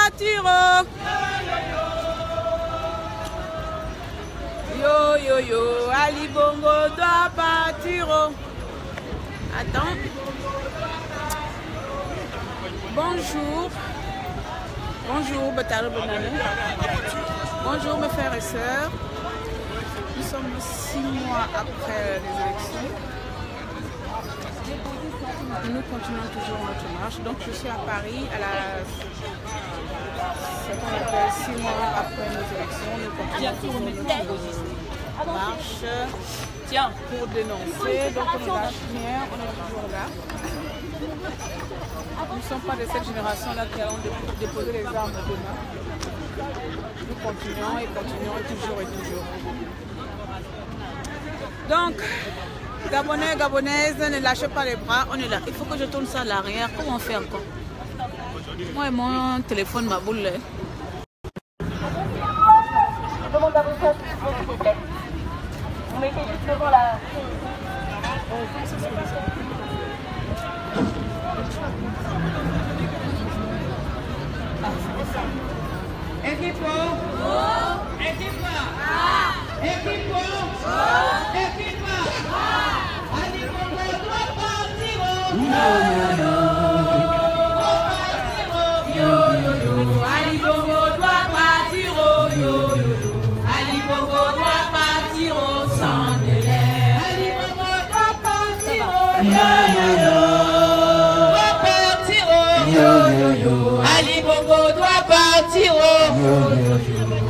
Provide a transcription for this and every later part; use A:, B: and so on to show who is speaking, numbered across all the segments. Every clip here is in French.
A: partir. Yo yo yo, Ali Bongo doit partir. Attends. Bonjour. Bonjour, Bataro Bonane. Bonjour mes frères et sœurs. Nous sommes 6 mois après les élections. Nous continuons toujours notre marche. Donc je suis à Paris à la... ce qu'on appelle 6 mois après nos élections. Nous continuons toujours notre marche pour dénoncer. Donc on ne lâche rien, on est toujours là. Nous ne sommes pas de cette génération-là qui allons déposer les armes demain. Nous continuons et continuons toujours et toujours. Donc, Gabonais, Gabonaises, ne lâchez pas les bras, on est là. Il faut que je tourne ça à l'arrière. Comment on fait encore? Moi et mon téléphone, ma boule.
B: Je demande à vos soeurs, s'il vous plaît. Vous mettez juste devant la...
A: Équipe, équipe, équipe, équipe, Ali Bongo doit partir. Yo yo yo, Ali Bongo doit partir. Yo yo yo, Ali Bongo doit partir sans délai. Ali Bongo doit partir. Yo yo yo, doit partir. Yo yo yo, Ali Bongo doit partir.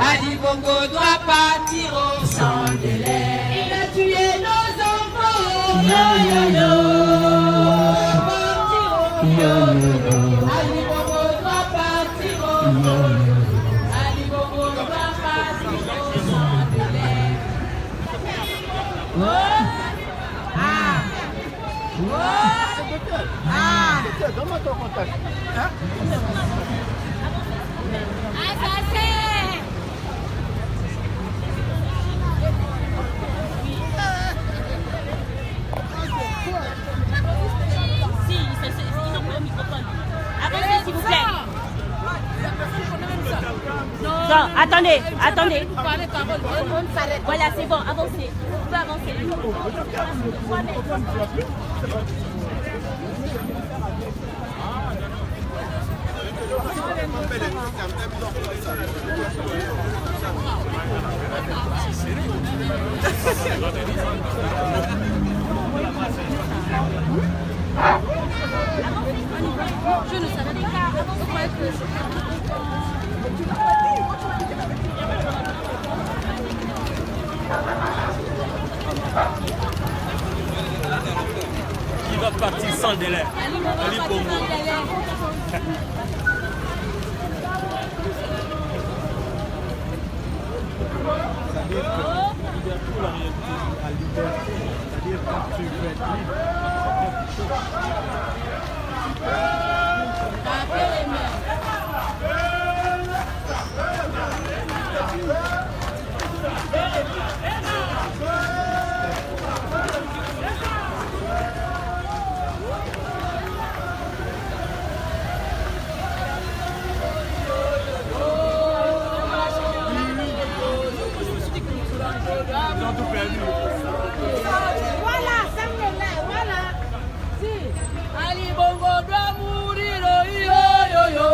A: Ali Bongo doit partir sans délai. Il a tué nos enfants. Yo yo yo. Yo yo yo. Ali Bongo doit partir. Ali Bongo doit partir sans délai. Oh. Ah. Oh. Ah.
C: Donne-moi ton contact. Hein?
B: S'il vous plaît. Non, attendez, attendez. Voilà, c'est bon, avancez. Vous pouvez avancer.
D: Je ne savais pas.
C: Il va partir sans délai. Ali Bongo. C'est-à-dire qu'il y a tout la réalité à liberté. C'est-à-dire quand tu veux être libre, c'est quelque Ils ont tout perdu.
D: Voilà, ça me là, voilà. Si.
A: Ali Bongo doit mourir, yo yo yo.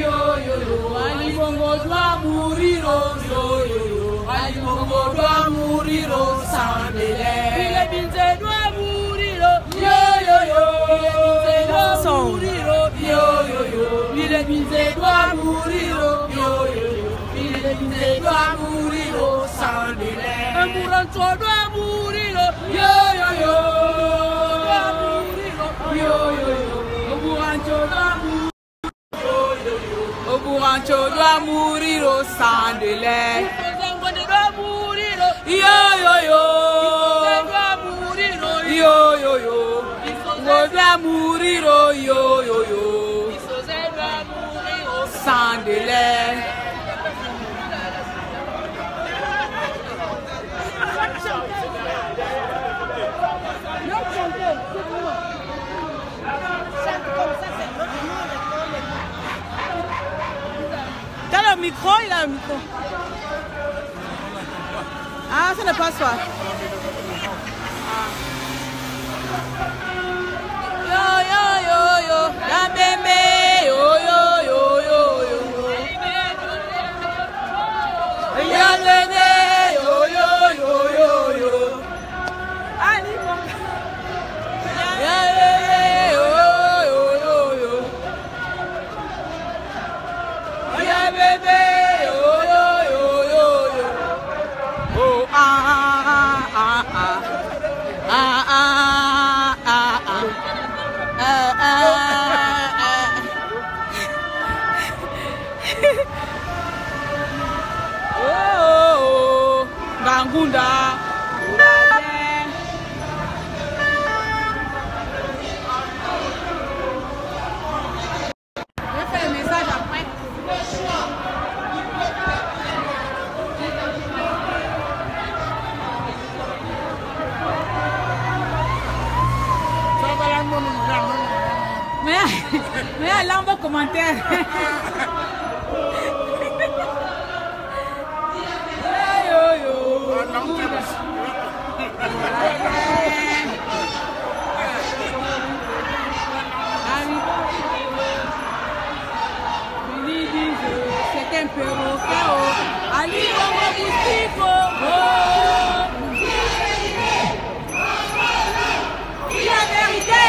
A: Yo yo yo. Ali Bongo doit mourir, yo yo yo. Ali Bongo doit mourir sans délai. Il est Binze doit mourir, yo yo yo. Il est Binze doit mourir, yo yo yo. Il est Binze doit mourir, yo yo yo. Il est Binze doit mourir sans délai. Un mourancho doit mourir, yo yo yo. Yo yo yo, Oburancho doit mourir. Oburancho doit mourir sans délai. Doit mourir. Yo yo yo. Doit mourir. Yo yo yo. Doit mourir. Yo yo yo. Doit mourir sans délai.
D: Chante comme ça, c'est notre nom.
A: micro, il a un micro. Ah, ça n'est pas ça. Yo, yo, yo, yo, la bébé, yo, yo, yo, yo, yo. Ya bébé, yo, yo, yo, yo, yo. Ali, bon. Ya bébé, yo, yo, yo, yo. Ya bébé, yo, yo, yo, yo, yo. Oh, ah, ah, ah, ah. Ah, ah, ah, ah. Oh, Bangunda. Je vais faire le message après. Mais là, on va commenter. C'est un peu au Ali Bongo Boutico. Dis la vérité,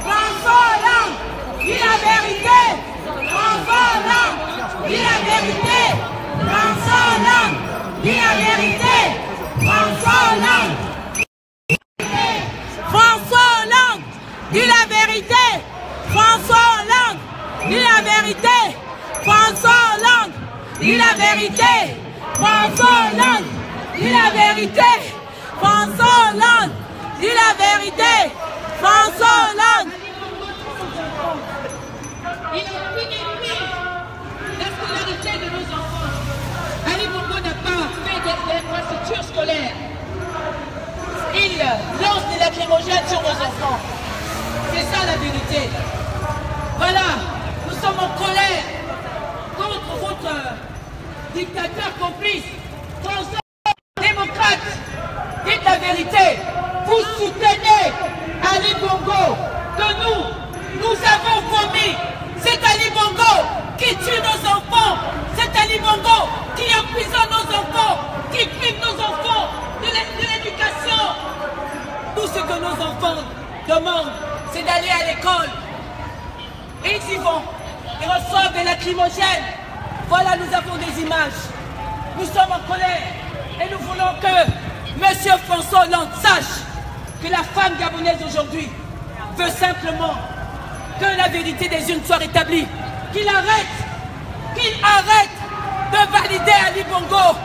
A: François Hollande. Dis la vérité, François Hollande. Dis la vérité, François Hollande. Dis la vérité, François Hollande. François Hollande. Dis la vérité, François Hollande. Dis la vérité, François Hollande. Dis la vérité, François Hollande. Dis la vérité, François Hollande. Dis la vérité, François Hollande.
E: Il a fini la scolarité de nos enfants. Ali Bongo n'a pas fait d'infrastructures scolaires. Il lance des lacrymogènes sur nos enfants. C'est ça la vérité. Voilà, nous sommes en colère contre votre dictateur complice, François démocrate. Dites la vérité. Vous soutenez Ali Bongo que nous avons vomi. C'est Ali Bongo qui tue nos enfants. C'est Ali Bongo qui emprisonne nos enfants, qui prive nos enfants de l'éducation. Tout ce que nos enfants demandent, c'est d'aller à l'école. Et ils y vont. Ils reçoivent des lacrymogènes. Voilà, nous avons des images. Nous sommes en colère. Et nous voulons que M. François Hollande sache que la femme gabonaise aujourd'hui veut simplement que la vérité des urnes soit rétablie. Qu'il arrête de valider Ali Bongo.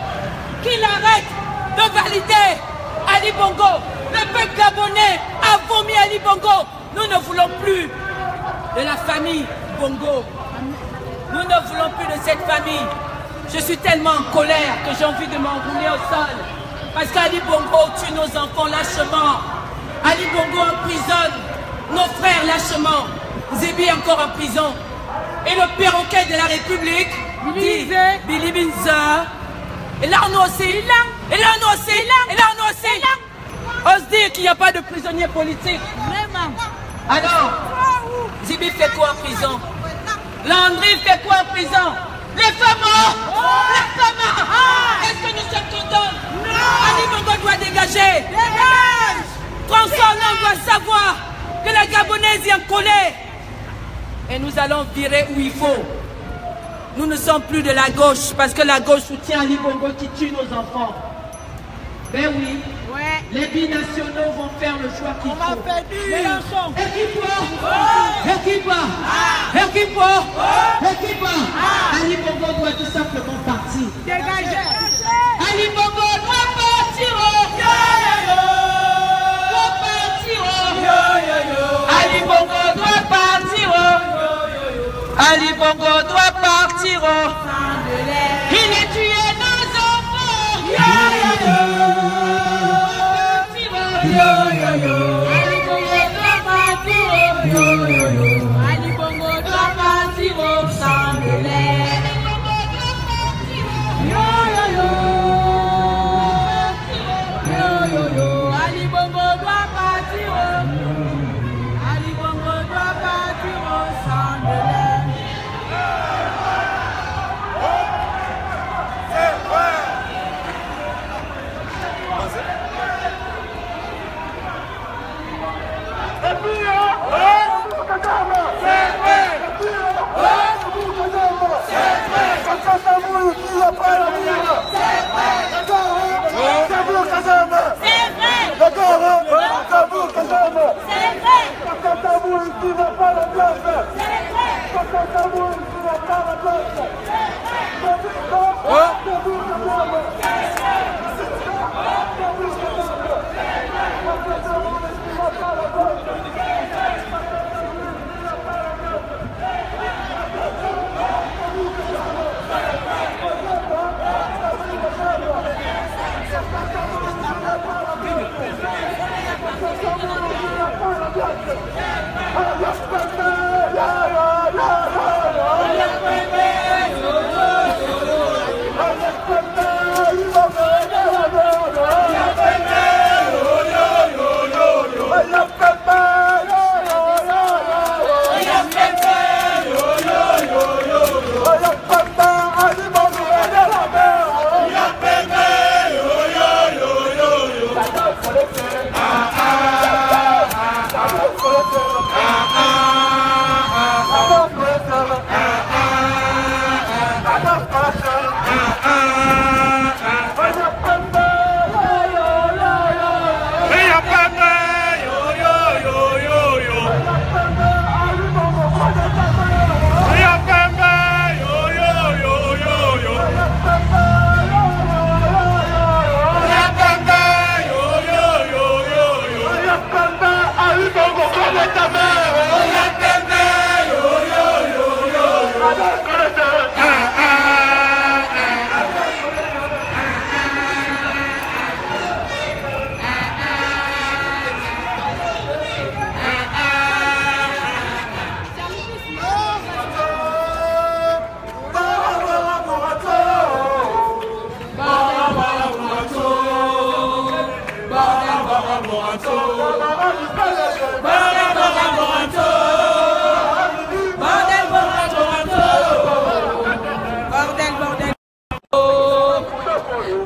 E: Qu'il arrête de valider Ali Bongo. Le peuple gabonais a vomi Ali Bongo. Nous ne voulons plus de la famille Bongo. Nous ne voulons plus de cette famille. Je suis tellement en colère que j'ai envie de m'enrouler au sol. Parce qu'Ali Bongo tue nos enfants lâchement. Ali Bongo emprisonne nos frères lâchement. Zébi est encore en prison. Et le perroquet de la République dit Billy Binza. Et là nous aussi. Et là nous aussi. Et là nous aussi. Ose dire qu'il n'y a pas de prisonniers politiques. Vraiment. Alors, Zébi fait quoi en prison? Landry fait quoi en prison? Les femmes! Les femmes! Est-ce que nous sommes contents? Ali Bongo doit dégager. Dégage! François Hollande doit savoir que la Gabonaise est en colère. Et nous allons virer où il faut. Nous ne sommes plus de la gauche parce que la gauche soutient Ali Bongo qui tue nos enfants. Ben oui, les binationaux vont faire le choix qu'il faut. Mélenchon. Équipe. Ali Bongo doit tout simplement partir. Dégagez. Ali Bongo doit partir. Ali Bongo doit partir. Ali Bongo doit partir. Il a tué nos enfants. Ali Bongo doit partir au sang de l'air.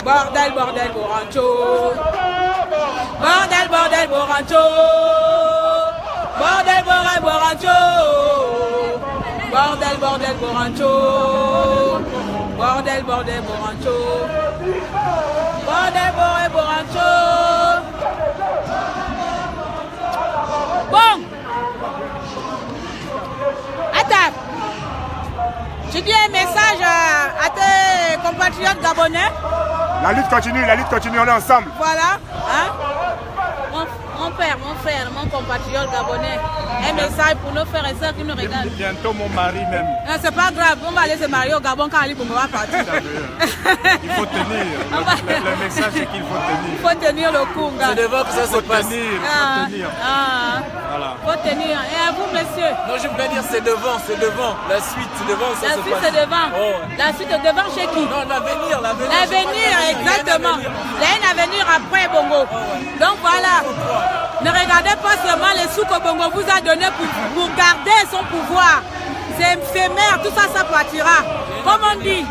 E: Bordel, bordel, Borancho. Bordel, bordel, Borancho. Bordel, bordel, Borancho. Bordel, bordel, Borancho. Bordel, bordel, Borancho. Bordel, bordel, Borancho. Bon. Attends. Je dis un message à tes compatriotes gabonais.
F: La lutte continue, on est ensemble.
E: Voilà, hein? Mon père, mon compatriote gabonais, un message pour nos frères et sœurs qui nous regardent.
F: Bientôt mon mari même.
E: C'est pas grave, on va aller se marier au Gabon quand Ali Bongo va partir.
F: Il faut tenir. Le message c'est qu'il faut tenir.
E: Il faut tenir le coup, gars.
G: C'est devant que ça se passe.
F: Il faut tenir.
E: Voilà. Il faut tenir. Et à vous, monsieur?
G: Non, je veux dire c'est devant. La suite, c'est devant où ça se passe.
E: La suite, c'est devant.
G: Oh.
E: La suite est devant chez qui?
G: Non, l'avenir.
E: L'avenir, exactement. Il y a un avenir après Bongo.
G: Oh, ouais.
E: Donc voilà. Ne regardez pas seulement les sous que Bongo vous a donné pour garder son pouvoir. C'est éphémère, tout ça, ça partira. Comme on dit,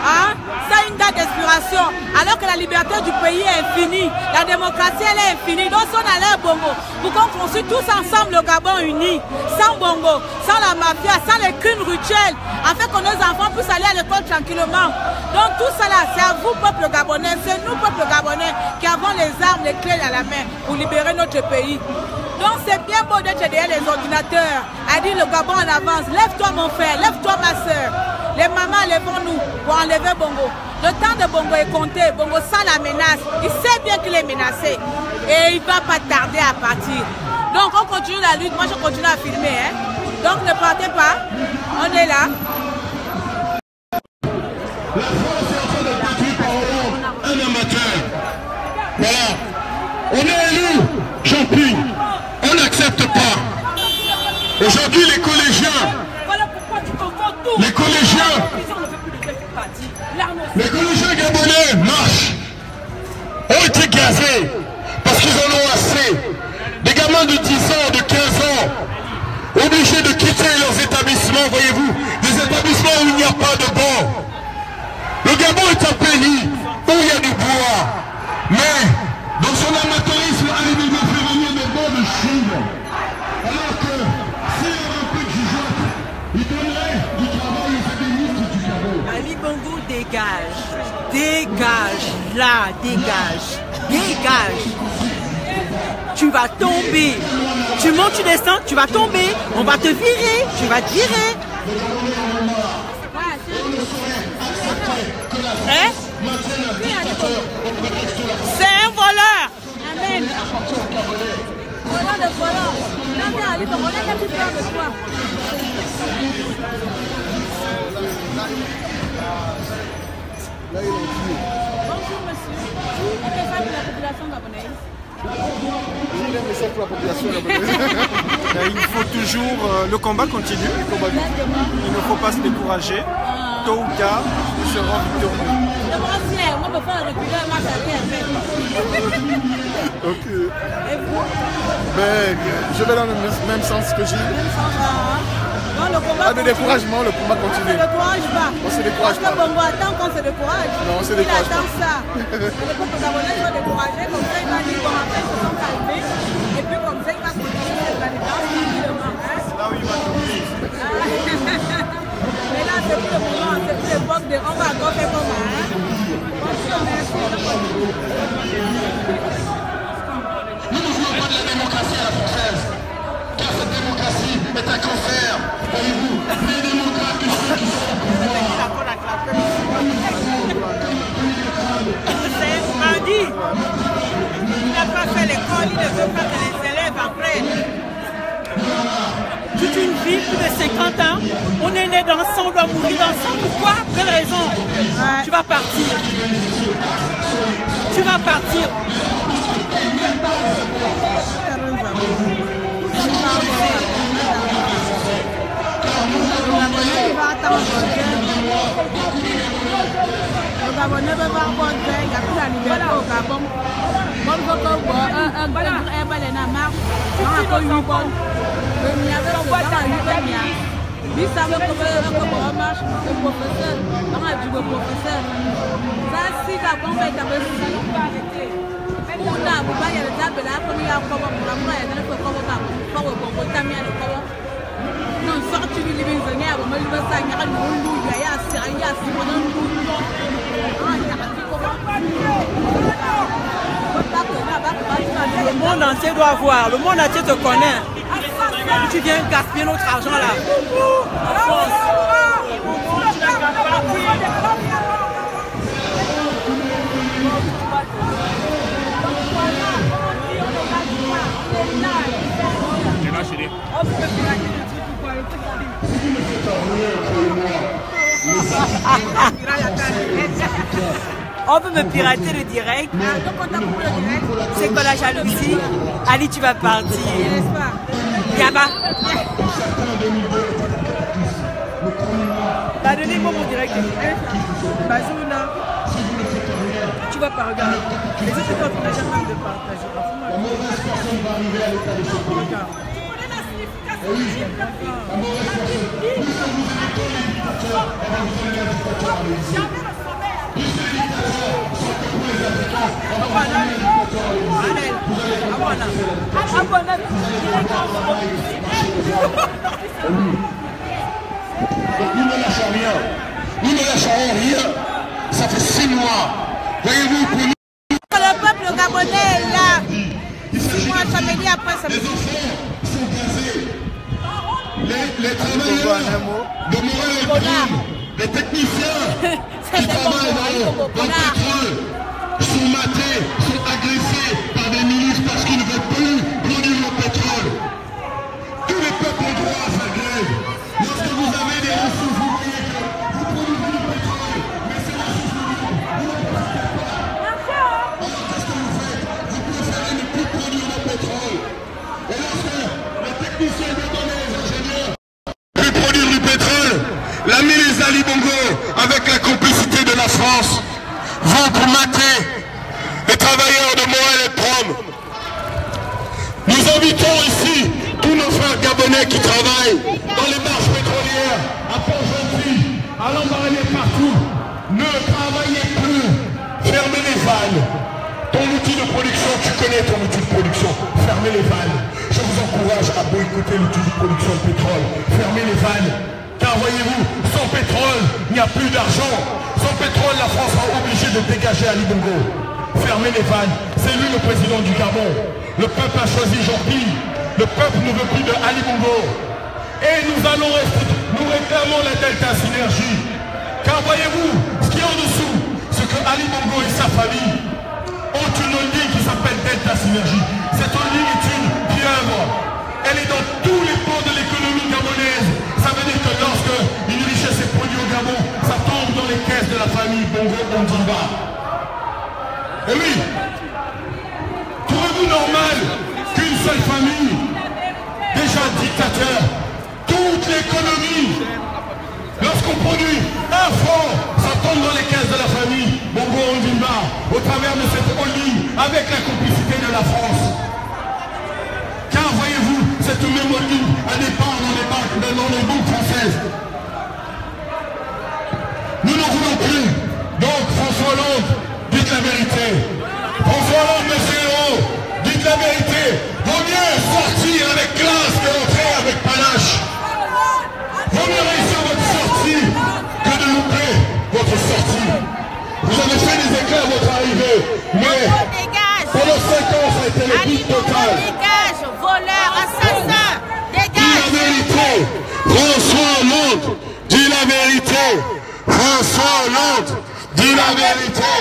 E: hein, ça a une date d'expiration. Alors que la liberté du pays est infinie, la démocratie elle est infinie. Donc si on allait à Bongo, pour qu'on construise tous ensemble le Gabon uni, sans Bongo, sans la mafia, sans les crimes rituels, afin que nos enfants puissent aller à l'école tranquillement. Donc tout ça là, c'est à vous, peuple gabonais, c'est nous, peuple gabonais, qui avons les armes, les clés à la main pour libérer notre pays. Donc c'est bien beau d'être derrière les ordinateurs, à dire le Gabon en avance. Lève-toi mon frère, lève-toi ma soeur. Les mamans, lèvons-nous pour enlever Bongo. Le temps de Bongo est compté. Bongo sent la menace. Il sait bien qu'il est menacé. Et il ne va pas tarder à partir. Donc on continue la lutte. Moi je continue à filmer. Hein. Donc ne partez pas. On est là.
H: Un amateur. Voilà. On est élus, Jean-Pierre. On n'accepte pas. Aujourd'hui, les collégiens.
E: Voilà pourquoi tu confonds tout.
H: Les collégiens. Les collégiens gabonais marchent. Ont été gazés. Parce qu'ils en ont assez. Des gamins de 10 ans, de 15 ans. Obligés de quitter leurs établissements, voyez-vous. Des établissements où il n'y a pas de banc. Le Gabon est un pays où il y a du bois. Mais, dans son amateurisme, Ali Bongo fait venir des bancs de Chine. Alors que, s'il y avait un peu de jugeote, il donnerait du travail aux féministes du Gabon.
I: Ali Bongo dégage. Dégage. Là, dégage. Dégage. Tu vas tomber. Tu montes, tu descends, tu vas tomber. On va te virer. Tu vas te virer.
H: maintiennent un dictateur au prétexte de la...
I: C'est un voleur.
D: Amen. Volant de volant. Non, non, Ali Bongo, on a plus peur de toi.
C: Là, il est en vie.
D: Bonjour, monsieur. Quel message pour la population gabonaise?
C: Il a un message pour la population gabonaise. Il faut toujours... le combat continue. Il ne faut pas se décourager. Tôt ou tard, nous serons victorieux.
D: Moi, je peux faire reculer un match à
C: Ok.
D: Et vous?
C: Ben, je vais dans le même sens que Gilles.
D: Non, le combat
C: Pas de découragement, le combat continue.
D: On ne se décourage pas.
C: On se décourage pas.
D: Parce que Bongo attend qu'on se décourage.
C: Non, on se décourage
D: Il attend ça. Le peuple gabonais doit décourager, comme ça il va dire bon, après ils se sont calmés. Et puis comme ça il va continuer cette présidence tranquillement.
C: Là où il va tomber.
D: Mais là c'est plus le moment, c'est plus l'époque de on va encore faire comme ça.
H: Nous ne voulons pas de la démocratie à la française, car cette démocratie est un cancer. Voyez-vous, les démocrates qui sont au pouvoir.
I: C'est un bandit. Il n'a pas fait l'école, il ne veut pas que les élèves apprennent. Toute une vie, plus de 50 ans, on est né ensemble, on doit mourir ensemble. Pourquoi? Quelle raison? Tu vas partir. Tu vas partir.
D: Le Gabonais ne veut pas avoir de paix, il n'y a plus la liberté au Gabon. Bon, il faut que un bel marche, on a connu une bonne. Il y avait ce temps, il savait comment marche, le professeur, on a dit le professeur. Ça, si Gabon va être avec vous, on a il y a le table là, on y a comme pour la moitié, il y a le comme non, sorti du living zone, on me dit ça, il y a un loup, il y a un sérieux, il y a un loup.
I: Le monde entier doit voir, le monde entier te connaît. Tu viens gaspiller notre argent là. En France. On peut me pirater le direct. C'est quoi la jalousie? Ali, tu vas partir. Yaba. T'as donné moi mon direct. Bazouna. Tu vas pas regarder. Les autres quand on n'a jamais de partager. La mauvaise personne va arriver à l'état de ce pays.
H: Nous ne lâchons rien. Nous ne lâcherons rien. Ça fait 6 mois. Voyez-vous, pour nous...
D: Le peuple gabonais est là. 6 mois, ça me dit après, ça me dit.
H: Les enfants sont gazés. Les travailleurs de Morel et Prome, les techniciens qui travaillent dans le pétrole sont matés, sont agressés par des milices parce qu'ils ne veulent plus produire le pétrole. Tous les peuples ont droit à sa grève. Lorsque vous avez des ressources, vous voyez que vous produisez du pétrole, mais ces ressources vous ne produisez pas. Alors qu'est-ce que vous faites? Vous préférez ne plus produire le pétrole. Et lorsque les techniciens gabonais, les ingénieurs, plus produire du pétrole, la milice d'Ali Bongo, avec la complicité de la France, vont pour mater les travailleurs de Morel et Prome. Nous invitons ici tous nos frères gabonais qui travaillent dans les marches pétrolières, à Port-Gentil, à Lambaréné, partout. Ne travaillez plus. Fermez les vannes. Ton outil de production, tu connais ton outil de production. Fermez les vannes. Je vous encourage à boycotter l'outil de production de pétrole. Fermez les vannes. Car voyez-vous, sans pétrole, il n'y a plus d'argent. Sans pétrole, la France sera obligée de dégager Ali Bongo. Fermez les vannes. C'est lui le président du Gabon. Le peuple a choisi Jean-Pierre. Le peuple ne veut plus de Ali Bongo. Et nous allons rester, nous réclamons la Delta Synergie. Car voyez-vous, ce qui est en dessous, c'est que Ali familles ont une holding qui s'appelle Delta Synergie. Cette holding est une pieuvre. Elle est dans tous les pans de l'économie gabonaise. Ça veut dire que lorsque une richesse est produite au Gabon, ça tombe dans les caisses de la famille Bongo Ondimba. Et oui, trouvez-vous normal qu'une seule famille, déjà dictateur, toute l'économie, lorsqu'on produit un franc, ça tombe dans les caisses de la famille Bongo Ondimba, au travers de cette holding, avec la complicité de la France. Car voyez-vous, cette même holding a des parts dans les banques françaises. Nous n'en voulons plus. Donc François Hollande, dites la vérité. François Hollande, monsieur Hérault, dites la vérité. Vaut mieux sortir avec classe que rentrer avec panache. Vaut mieux réussir votre sortie que de louper votre sortie. Vous avez fait des éclairs à votre arrivée, mais pendant 5 ans, ça a été le but total.
A: Dégage, voleur, assassin, dégage.
H: Dis la vérité. François Hollande, dis la vérité. François Hollande, dis la vérité.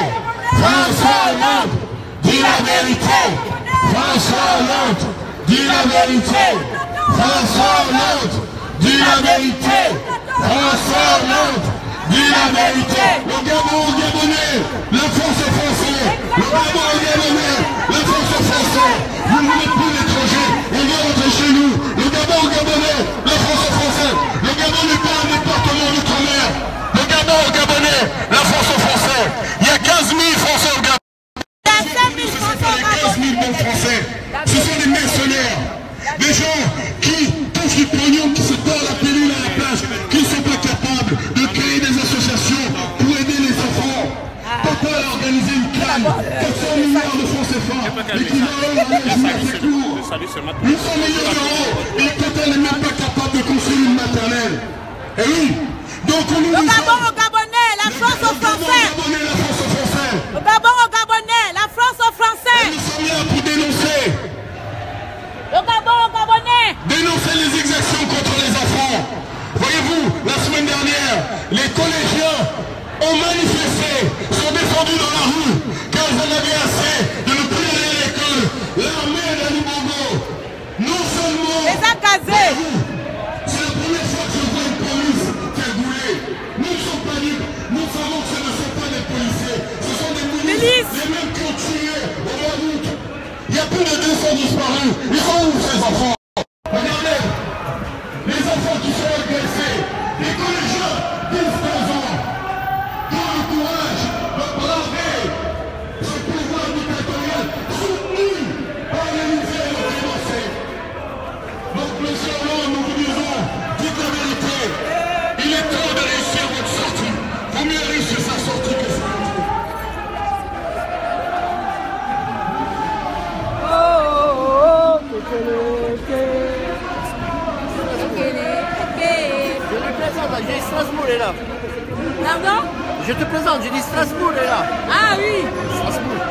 H: François Hollande, dis la vérité. François Hollande, dis la vérité. François Hollande, dis la vérité. François Hollande, dis la vérité. Le Gabon au Gabonais, la France est français. Le Gabon au Gabonais, la France est français. Vous ne voulez plus l'étranger, on vient rentrer chez nous. Le Gabon au Gabonais, la France est française. Le Gabon n'est pas un département d'outre-mer. Le Gabon au Gabonais, la France est français. Il y a 15 000 Français au Gabon.
A: Il y a 5 000 Français au Gabon.
H: 15 000 bons Français. Ce sont des mercenaires. Des gens qui touchent du pognon, qui se donnent la pilule à la plage, qui ne sont pas capables de créer des associations pour aider les enfants. Papa a organisé une canne, 400 milliards de francs CFA, l'équivalent d'un assez court. 800 millions d'euros, et Total n'est même pas capable de construire une maternelle. Et oui, donc on nous
A: dit... Au Gabon, aux Gabonais, la France aux Français. Au Gabon, aux Gabonais, la France aux Français.
H: Nous sommes là pour dénoncer.
A: Au Gabon, aux Gabonais.
H: Dénoncer les exactions contre les enfants. Voyez-vous, la semaine dernière, les collégiens ont manifesté, sont descendus dans la rue, car ils en avaient assez de ne plus aller à l'école. L'armée d'Ali Bongo, non seulement...
A: Les a casés.
H: C'est la première fois que je vois une police cagoulée. Nous ne sommes pas libres, nous savons que ce ne sont pas des policiers, ce sont des milices, les mêmes qui ont tué au mois d'août. Il y a plus de 200 disparus. Ils sont où ces enfants? Regardez, les enfants qui sont agressés, les collégiens, 10-15 ans, qui ont le courage de braver ce pouvoir dictatorial soutenu par l'Élysée et le financé. Donc, monsieur Hollande, nous vous disons, dites la vérité. Il est temps de réussir votre sortie. Vaut mieux réussir sa sortie que sa sortie.
J: J'ai Strasbourg est là.
A: Pardon?
J: Je te présente, j'ai dit Strasbourg est là.
A: Ah oui.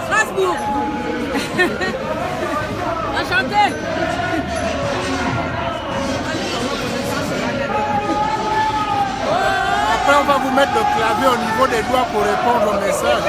A: Strasbourg. Enchanté.
C: Après, on va vous mettre le clavier au niveau des doigts pour répondre au message.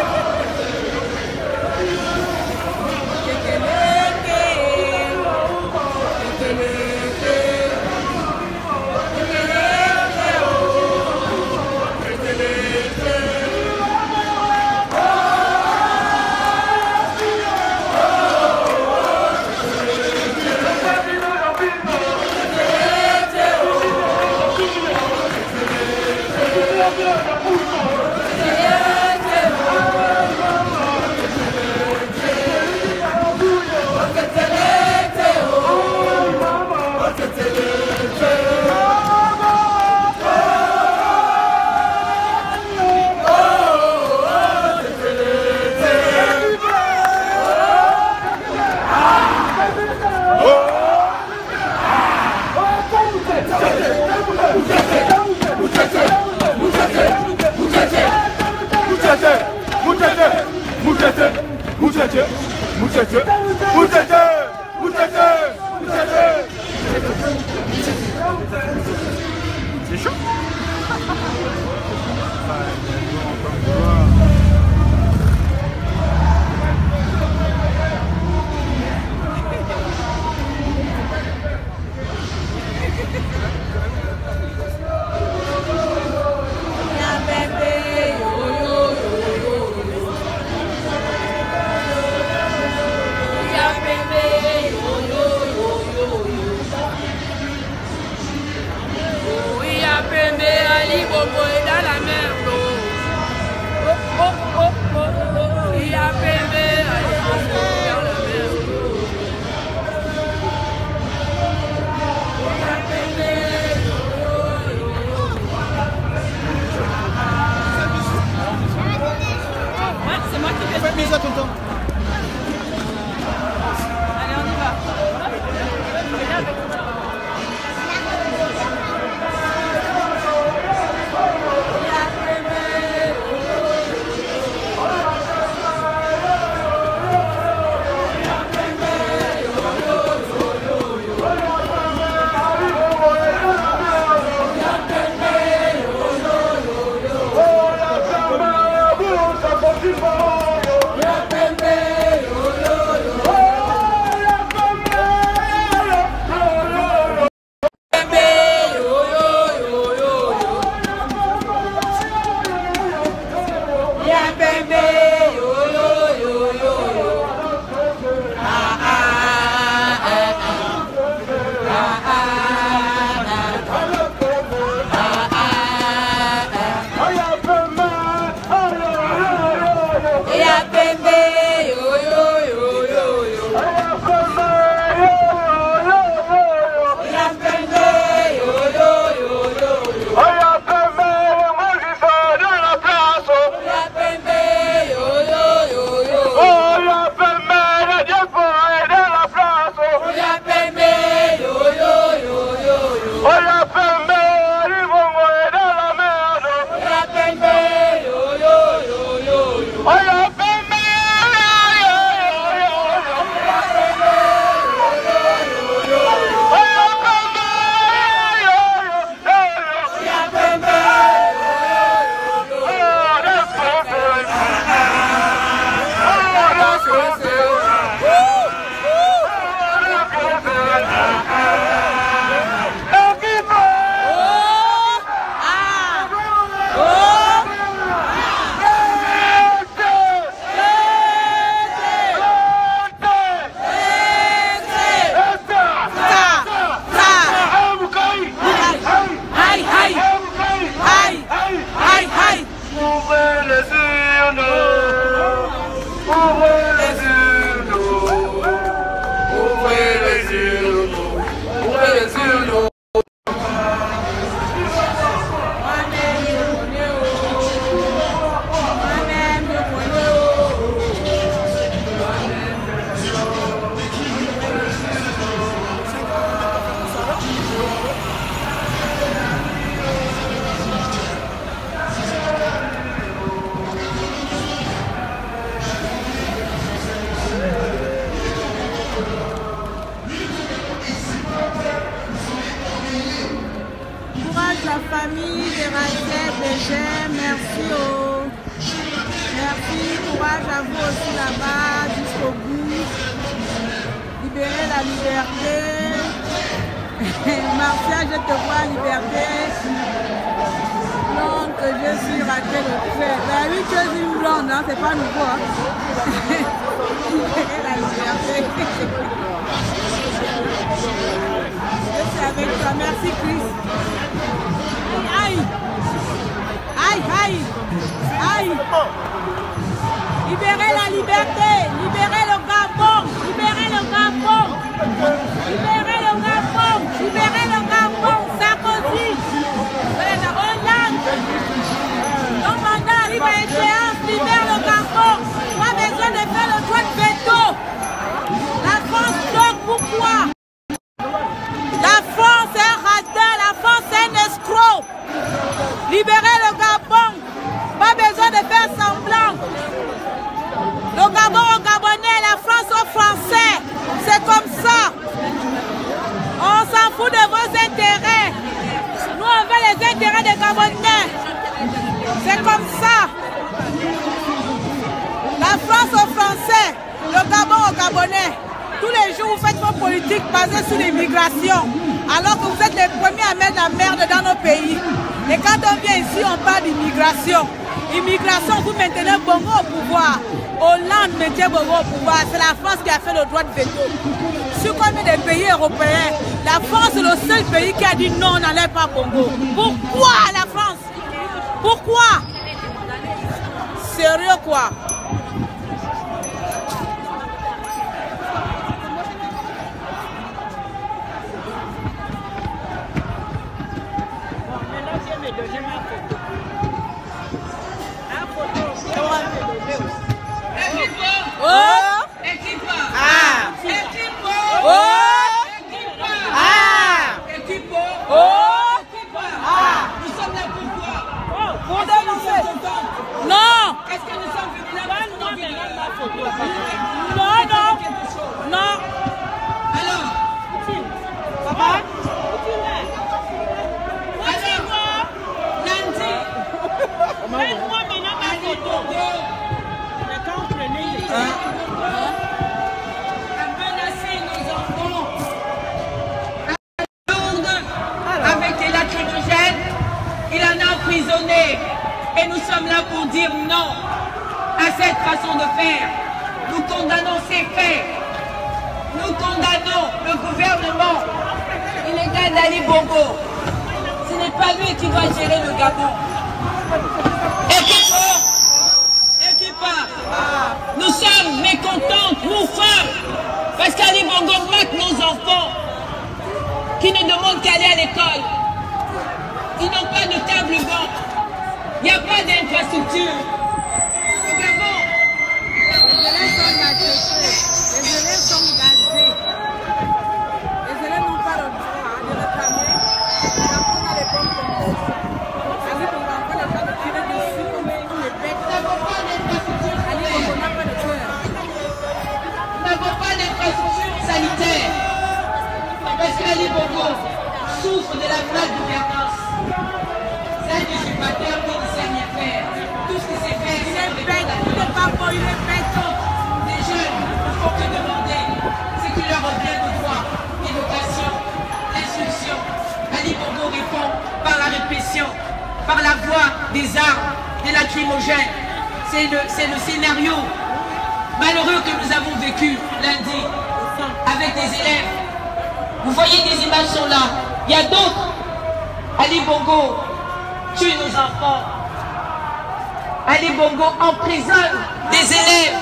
C: C'est chaud.
E: Bongo est dans la merde. Oh, oh, oh, oh, oh. Il y a bébé, Ali Bongo est dans la merde. Il y a bébé. Ouais, c'est moi qui fais ça.
C: Fais-moi ça tout le temps.
E: Allez, on y va.
D: Immigration, vous maintenez Bongo au pouvoir. Hollande maintient Bongo au pouvoir. C'est la France qui a fait le droit de veto. Sur combien de pays européens, la France est le seul pays qui a dit non, on n'enlève pas Bongo. Pourquoi la France? quoi? Non! Est-ce que nous sommes venus là? Non, non! Non! Alors? Ça va? Lundi! Faites-moi maintenant ma photo! Mais quand vous prenez les à menacer nos enfants avec des lacrymogènes, il en a emprisonné. Et nous sommes là pour dire non à cette façon de faire. Nous condamnons ces faits. Nous condamnons le gouvernement illégal d'Ali Bongo. Ce n'est pas lui qui va gérer le Gabon. Et qui part. Nous sommes mécontentes, nous femmes, parce qu'Ali Bongo mate nos enfants qui ne demandent qu'à aller à l'école. Ils n'ont pas de table-banc. Il n'y a pas d'infrastructure. Au Gabon, les élèves sont maltraités, les élèves sont gazés. Les élèves n'ont pas le droit de réclamer. Ils apprennent à l'école comme ça. Ali Bongo n'a pas le droit de tirer dessus comme les bêtes. Nous n'avons pas d'infrastructure. Ali Bongo n'a pas de cœur. Nous n'avons pas d'infrastructure sanitaire. Parce qu'Ali Bongo souffre de la mauvaise gouvernance. C'est un usurpateur qui ne sait rien faire. Tout ce qui sait faire, c'est il est pas bon, il est bête. Les jeunes ne font que demander ce qui leur revient de droit. L'éducation, l'instruction. Ali Bongo répond par la répression, par la voie des armes, des lacrymogènes. C'est le scénario malheureux que nous avons vécu lundi avec des élèves. Vous voyez, des images sont là. Il y a d'autres. Ali Bongo tue nos enfants. Ali Bongo emprisonne des élèves.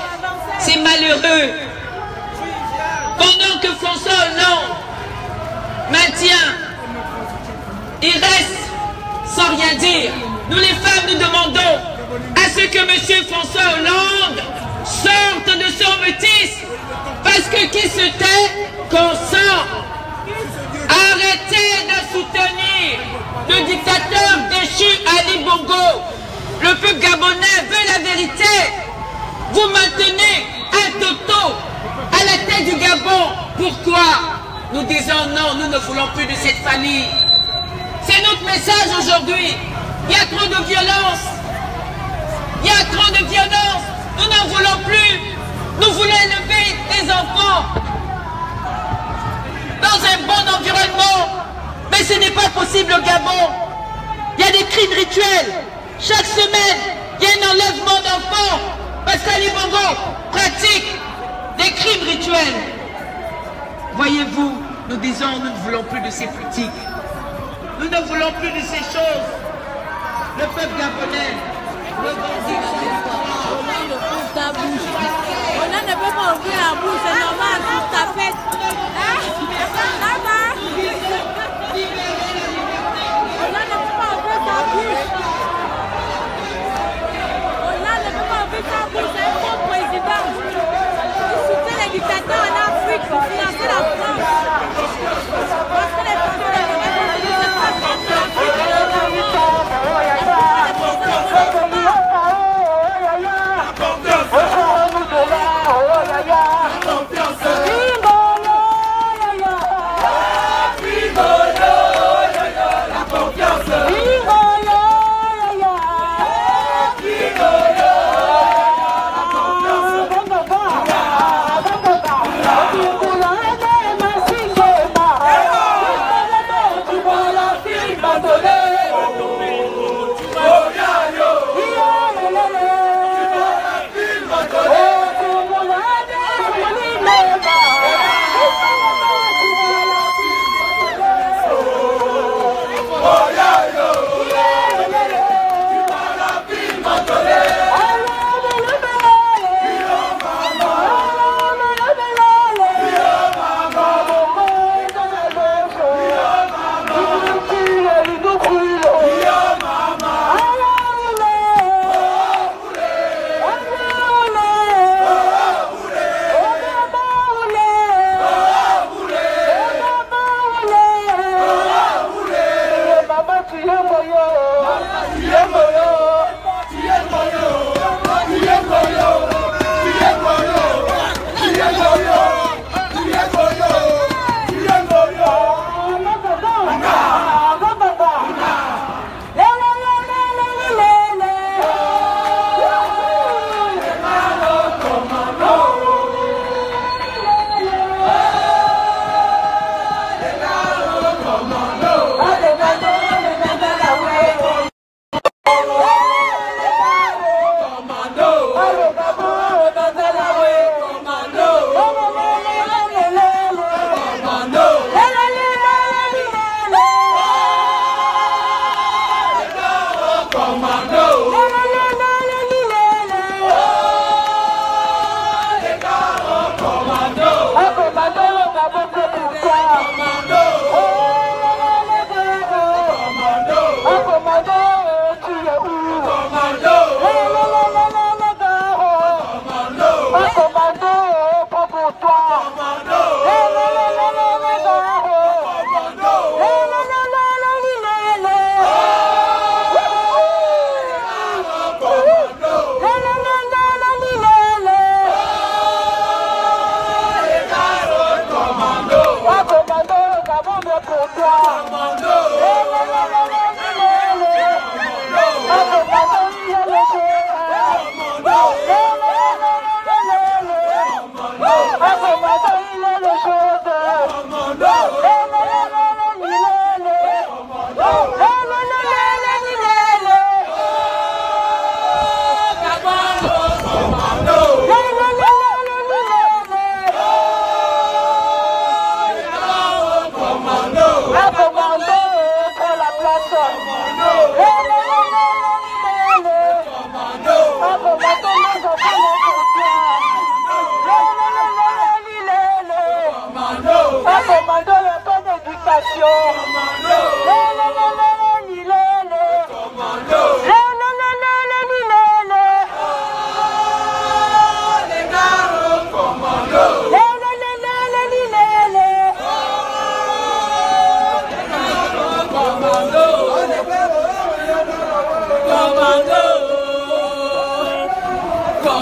D: C'est malheureux. Pendant que François Hollande maintient, il reste sans rien dire. Nous les femmes, nous demandons à ce que M. François Hollande sorte de son mutisme. Parce que qui se tait, consent. Arrêtez de soutenir le dictateur déchu Ali Bongo. Le peuple gabonais veut la vérité. Vous maintenez un toto à la tête du Gabon. Pourquoi? Nous disons non, nous ne voulons plus de cette famille. C'est notre message aujourd'hui. Il y a trop de violence. Il y a trop de violence. Nous n'en voulons plus. Nous voulons élever des enfants dans un bon environnement. Mais ce n'est pas possible au Gabon. Il y a des crimes rituels. Chaque semaine, il y a un enlèvement d'enfants. Parce qu'Ali Bongo pratique des crimes rituels. Voyez-vous, nous disons, nous ne voulons plus de ces politiques. Nous ne voulons plus de ces choses. Le peuple gabonais, le bandit, ouvre ta bouche. On ne peut pas ouvrir la bouche, c'est normal, ouvre ta fête. Les dictateurs en Afrique pour financer la France. Parce que les Français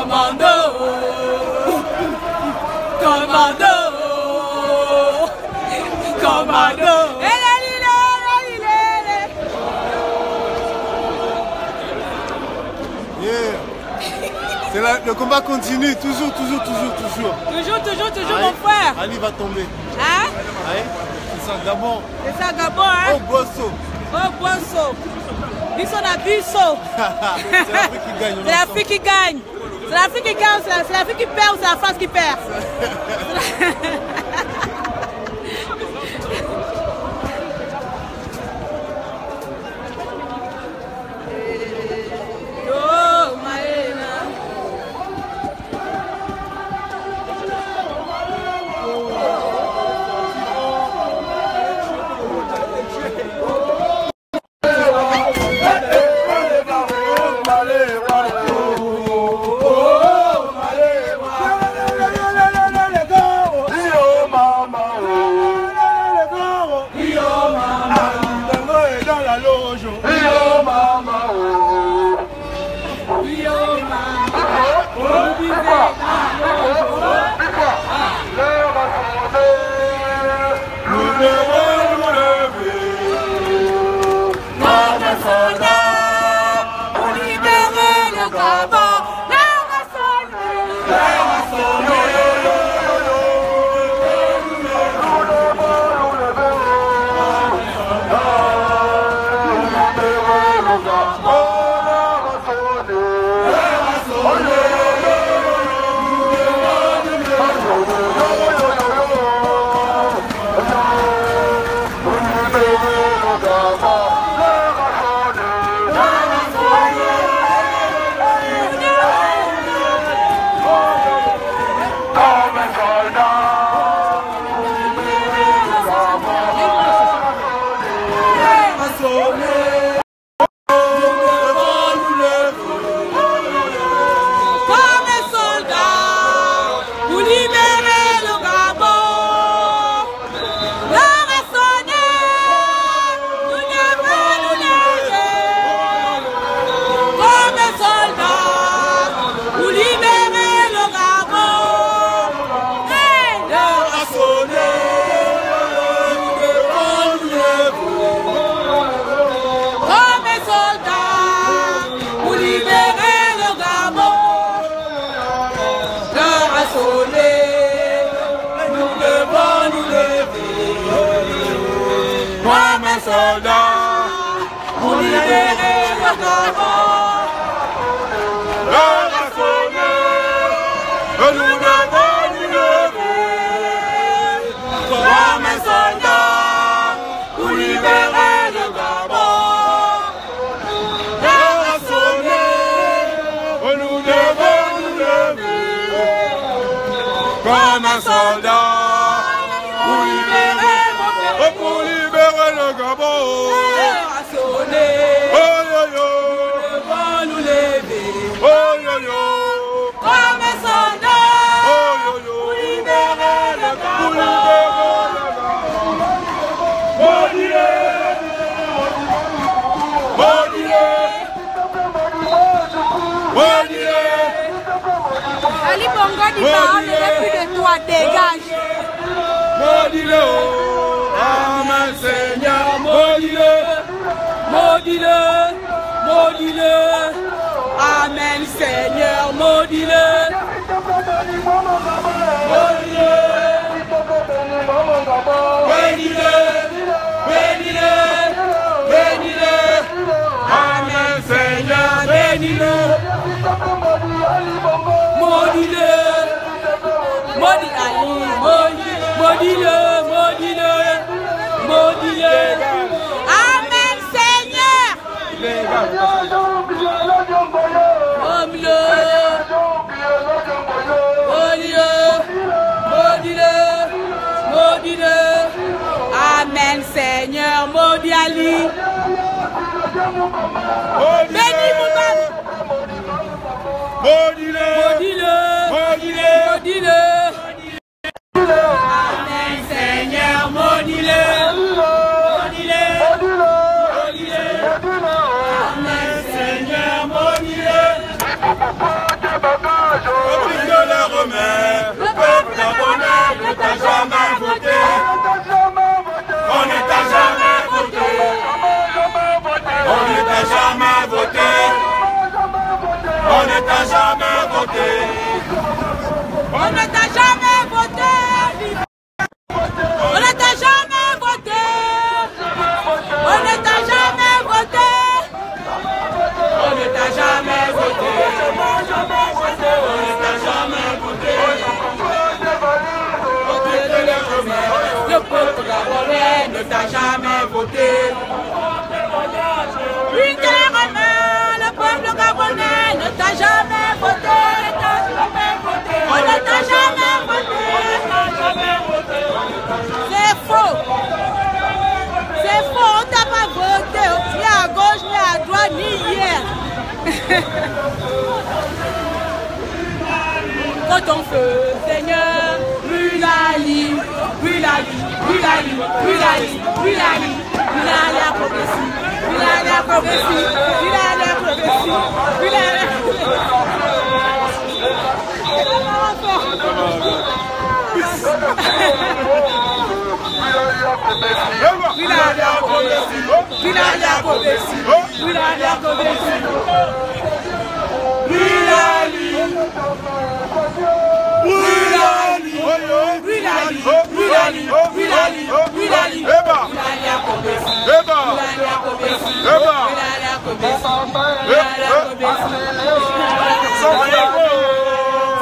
E: Commando, commando, commando.
C: Le combat continue, toujours.
E: Toujours, mon frère.
C: Ali va tomber.
E: Hein?
C: Ouais. C'est ça, Gabon.
E: C'est ça, Gabon, hein?
C: Oh, Bosso.
E: Oh, Bosso. Bisso na bisso.
C: C'est l'Afrique qui gagne.
E: C'est l'Afrique qui gagne. C'est l'Afrique qui gagne, c'est l'Afrique qui perd ou c'est la France qui perd? Ali Bongo dit pas, on n'est plus de toi, dégage.
C: Maudis-le, Amen Seigneur, maudis-le,
E: Maudis-le, maudis-le, Amen Seigneur, maudis-le. Maudis-le, bénis-le, bénis-le, bénis-le, Amen Seigneur, bénis-le. Maudis-le, maudis Ali, maudis-le, maudis-le, maudis-le. Amen Seigneur. Maudis-le, maudis-le, maudis-le. Amen Seigneur, maudis Ali. Bénis mon père.
C: Maudis-le,
E: Maudis-le,
C: maudis-le,
E: maudis-le. Amen Seigneur, maudis-le. Maudis-le, maudis-le. Amen Seigneur, maudis-le.
A: t'a jamais voté.
D: Littéralement, le peuple gabonais ne t'a jamais voté. On ne t'a jamais voté. C'est faux. C'est faux, on t'a pas voté. Ni à gauche, ni à droite, ni hier. Quand on feu, Seigneur, brûle la ligne, brûle la ligne, brûle la ligne, brûle la ligne, brûle la ligne, brûle la ligne progressive, brûle la ligne progressive, brûle la ligne progressive, brûle la ligne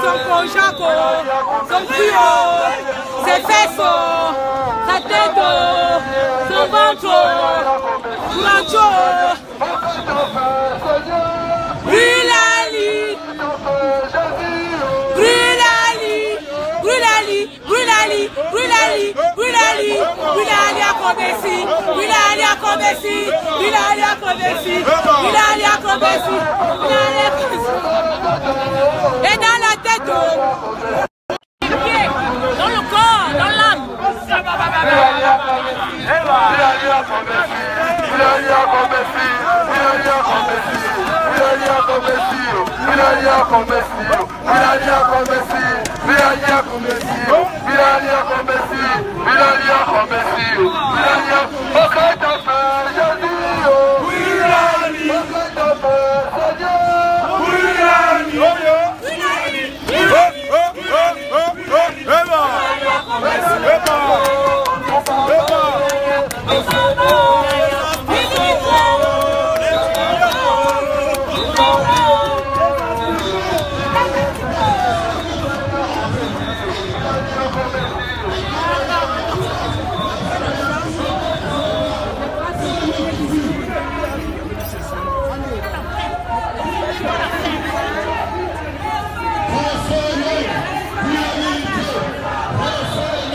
D: son conjaco, son tuyau, ses faisceaux, sa tête, son ventre, l'ancho, brûle-la-li, brûle-la-li, brûle-la-li, brûle-la-li, brûle-la-li, brûle-la-li, brûle-la-li à Kobesi, brûle-la-li à Kobesi, brûle-la-li à Kobesi, brûle-la-li à Kobesi, brûle-la-li à Kobesi. Et dans la tête, dans le corps, dans l'âme.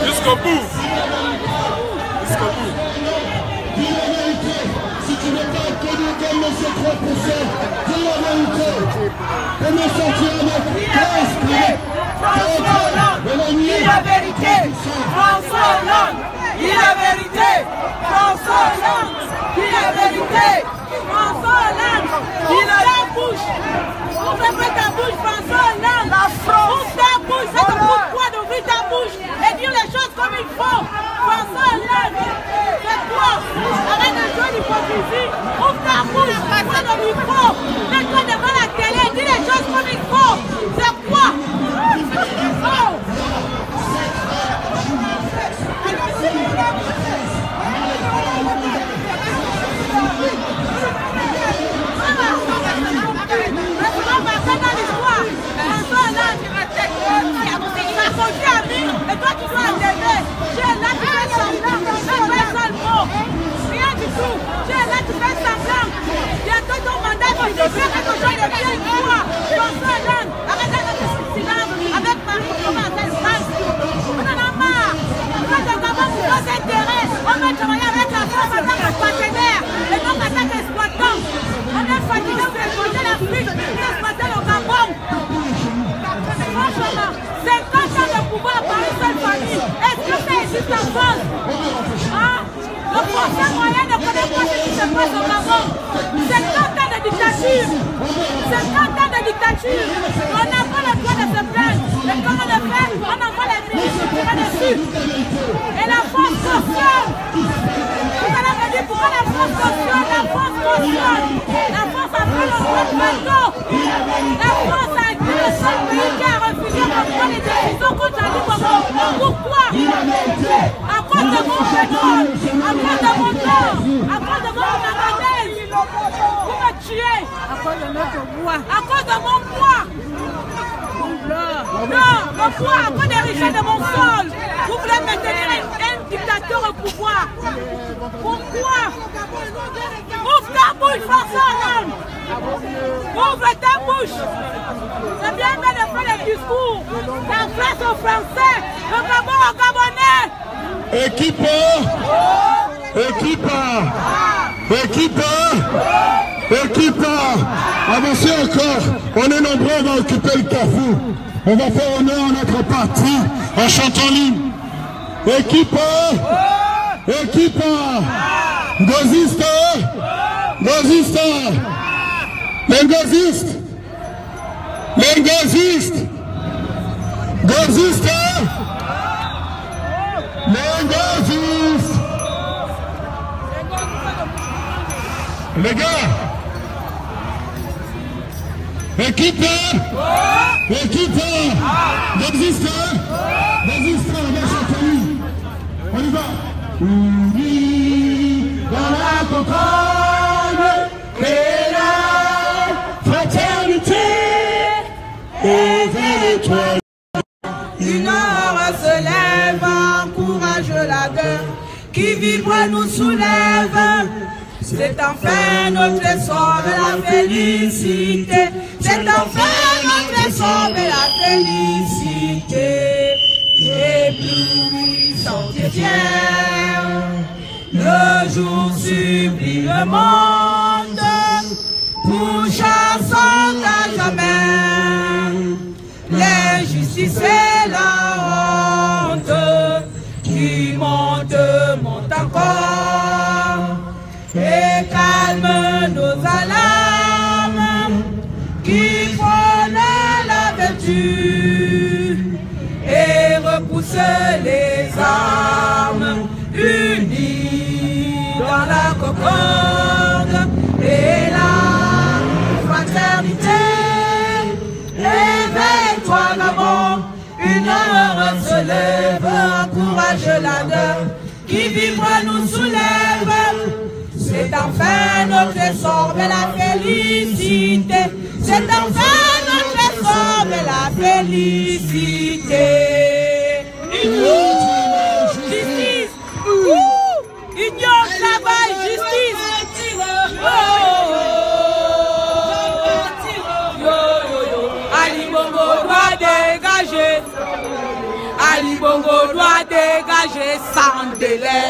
F: Jusqu'au bout. Jusqu'au bout.
H: Dis la vérité. Si tu n'es pas connu comme le 3%, dis la vérité. Comment sortir avec 15
A: François Hollande, dis la vérité. François Hollande, dis la vérité. François Hollande, dis la vérité. François Hollande, dis la bouche. Ouvre un peu ta bouche, François Hollande. La France. Ouvre ta bouche, c'est le pourquoi d'ouvrir ta bouche et dire les choses comme il faut. François Hollande, c'est toi. Arrête de jouer l'hypocrisie. Ouvre ta bouche, c'est comme il faut. Mets-toi devant la télé, dis les choses comme il faut. C'est quoi? Oh. Et toi tu dois enlever. Tu es là, tu fais semblant. Tu fais seul mot. Rien du tout. Tu es là, tu fais semblant. Bientôt ton mandat va te faire quelque chose de bien avec toi. François Hollande, arrête avec ce silence. Avec Marie, on va faire ça. On en a marre. Quand nous avons nos intérêts, on va travailler avec la France en tant que partenaire et non en tant qu'exploitant. On est fatigué d'exploiter l'Afrique, d'exploiter le Gabon. Franchement, 50 ans de pouvoir par une seule famille. Est-ce que ça existe en France? Hein? Le prochain moyen ne connaît pas ce qui se passe au Gabon. 50 ans de dictature. 50 ans de dictature. On n'a pas le droit de se plaindre. Et comme on le fait, on envoie les ministres qui vont dessus. Et la France cautionne. Vous allez me dire pourquoi la France cautionne? La France cautionne. La France a pris le droit de bateau. La France a été le seul pays qui a refusé de prendre les décisions contre Ali Bongo. Pourquoi? À cause de mon pétrole, à cause de mon or, à cause de mon manganèse. Vous me tuez. À cause de notre bois. À cause de mon bois. Non, le bois, à cause des richesses de mon sol. Vous voulez maintenir
D: dictateur au pouvoir. Pourquoi? Ouvre ta bouche, François. Ouvre ta bouche. C'est bien de faire le discours. La face aux Français, le Gabon aux Gabonais.
H: Équipe, avancez encore. On est nombreux, on va occuper le carrefour. On va faire honneur à notre parti en chantant l'hymne. Équipe, Gozista, les gozistes, les gars, équipe, on y va. Unis dans la concorde et la fraternité, et vers l'étoile.
A: Une heure se lève, encourage la guerre, qui vibre nous soulève. C'est enfin notre essor de la félicité. C'est enfin notre essor de la félicité. Éblouissante et fière, le jour sublime le monde, pourchassant à jamais l'injustice et la honte, qui monte encore, et calme nos alarmes, qui prônent la vertu et repousse les armes, unis dans la concorde et la fraternité. Éveille-toi, Gabon, une heure se lève, encourage la gueule, qui vibre nous soulève. C'est enfin notre essor de la félicité. C'est enfin notre essor de la félicité. Justice, union, travail, justice. Ali Bongo doit dégager. Ali Bongo doit dégager sans délai.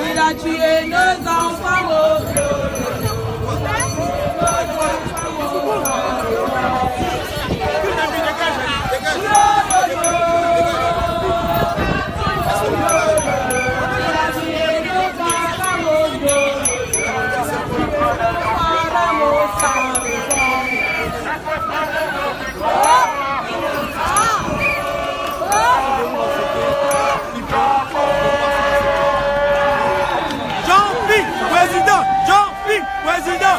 A: Il a tué nos enfants.
G: Président.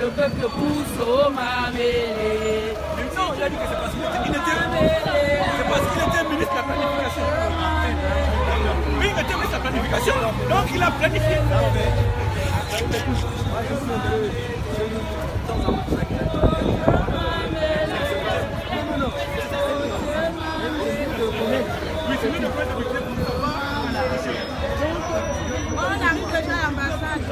E: le peuple pousse au Mamélé.
K: Non, il a dit que c'est parce qu'il était ministre de la planification. Oui, il était ministre de la planification, donc il a planifié.
D: On arrive déjà à l'ambassade.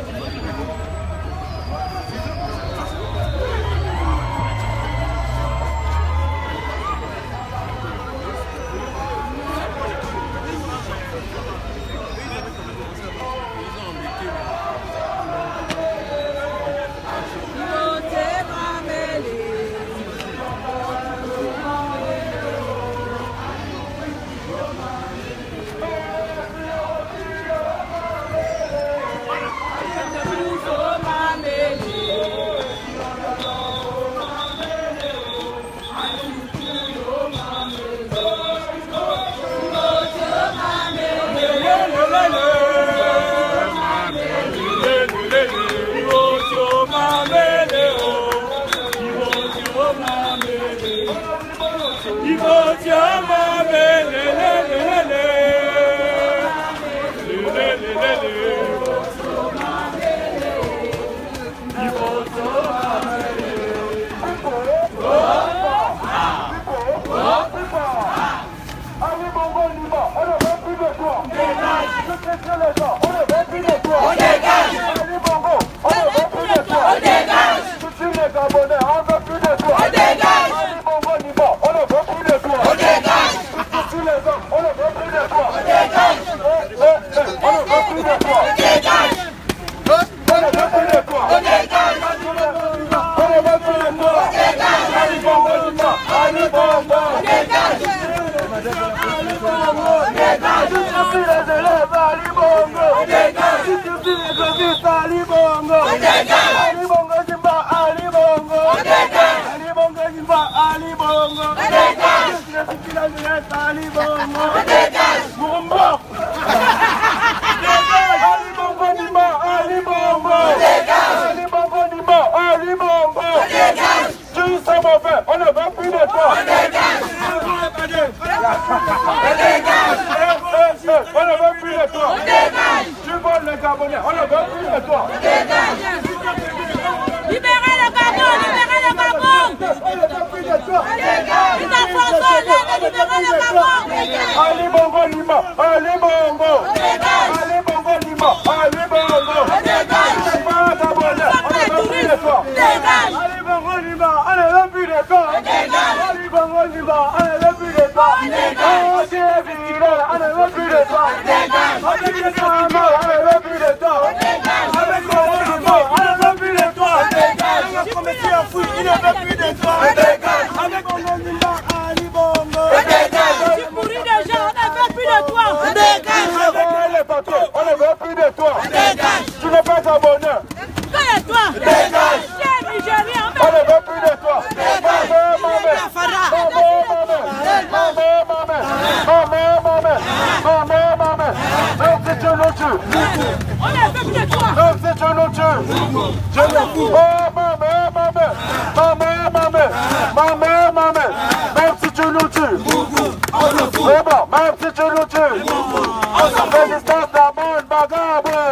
H: On ne veut plus de toi. On ne veut plus de toi. Tu voles les Gabonais. On ne veut plus de toi.
D: Libérez le Gabon, libérez le Gabon.
H: On ne veut plus de toi.
D: Libérez le Gabon.
H: Ali Bongo Lima. Ali Bongo. Ali Bongo Lima. Ali Bongo. C'est pas un Gabonais. On ne veut plus de toi. Ali Bongo Lima. On ne veut plus de toi. Ali Bongo Lima. On ne veut plus de toi. Oh, c'est évident. On ne veut plus de toi. Avec les Gabonais, on ne veut plus de toi. Avec le Rwanda, on ne veut plus de toi. Avec le comité à fouille, il ne veut plus de toi. Avec Bongo Lima, Ali Bongo.
D: Tu pourris déjà, on ne veut plus de toi.
H: Avec les patrons, on ne veut plus de toi. Tu n'es pas Gabonais.
D: Que toi. Tu es Nigérien.
H: On ne veut plus de toi.
D: On ne veut plus de toi.
H: C'est un autre. Je le fous. Oh, maman. Même si tu nous tues. C'est bon, même si tu nous tues. Résistance la bande bagaboué.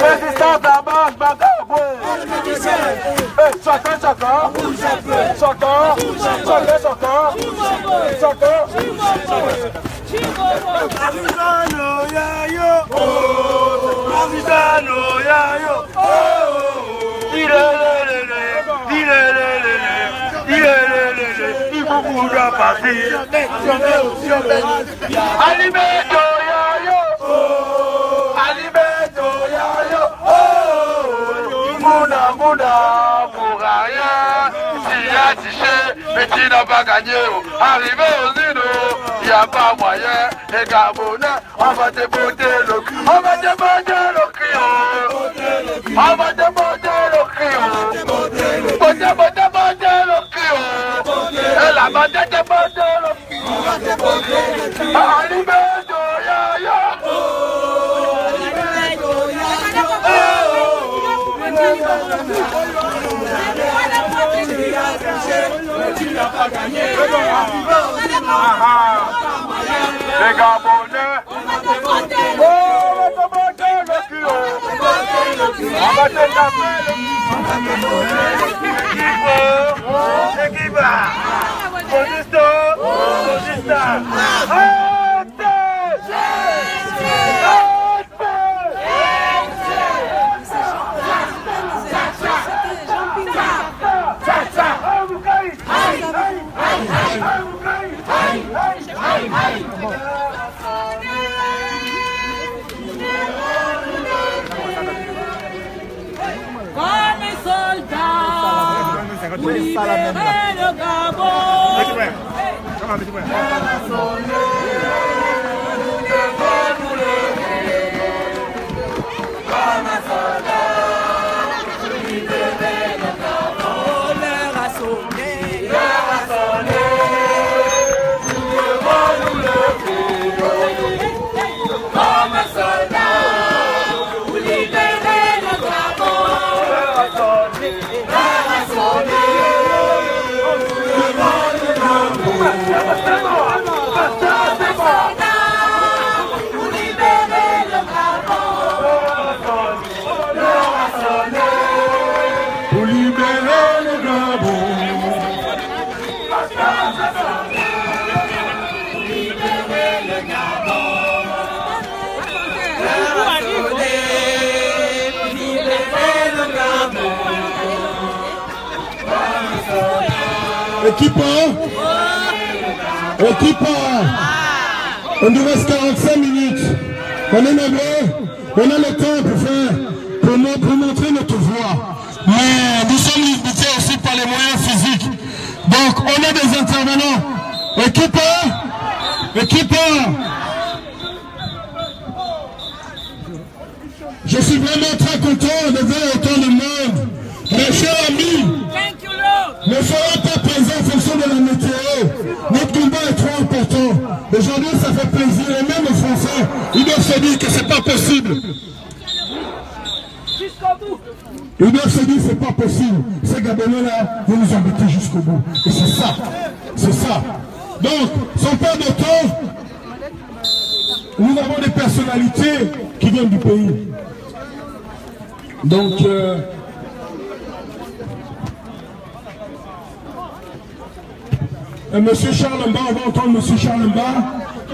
H: Résistance la bande bagaboué. Chacun. Mais tu n'as pas gagné. Arrivé au Zino, il n'y a pas moyen. Les Gabonais, on va te botter le cul. On va te botter le cul. On va te botter le cul. Botter le cul. Et la bande te botter le cul. Arrivé au
K: tu n'as pas gagné.
F: Les Gabonais, on va te monter le cul. On va te taper le cul. L'équipe
A: Comme les soldats, pour libérer le Gabon.
H: Équipe 1, on nous reste 45 minutes. On est nombreux, on a le temps pour montrer notre voix. Mais nous sommes limités aussi par les moyens physiques. Donc on a des intervenants. Équipe 1, je suis vraiment très content de voir autant de monde. Mes chers amis, ne soyons pas présents en fonction de la météo. Notre combat est trop important. Aujourd'hui, ça fait plaisir. Et même les Français, ils doivent se dire que c'est pas possible. Ils doivent se dire que c'est pas possible. Ces Gabonais-là, vous nous embêtez jusqu'au bout. Et c'est ça. C'est ça. Donc, sans perdre de temps, nous avons des personnalités qui viennent du pays. Donc, Monsieur Charles Mba, on va entendre Monsieur Charles Mba.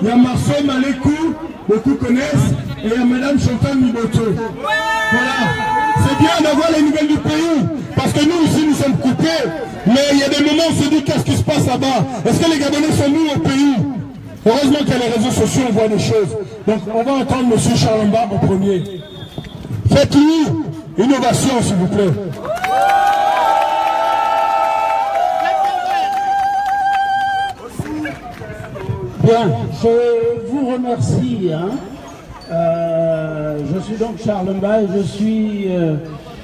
H: Il y a Marcel Malékou, beaucoup connaissent, et il y a Madame Chantal Miboto. Voilà. C'est bien d'avoir les nouvelles du pays, parce que nous ici nous sommes coupés, mais il y a des moments où on se dit qu'est-ce qui se passe là-bas. Est-ce que les Gabonais sont nous au pays? Heureusement qu'il y a les réseaux sociaux, on voit des choses. Donc on va entendre Monsieur Charles Mba en premier. Faites-lui une ovation, s'il vous plaît.
L: Bien, je vous remercie. Je suis donc Charles Mba et je suis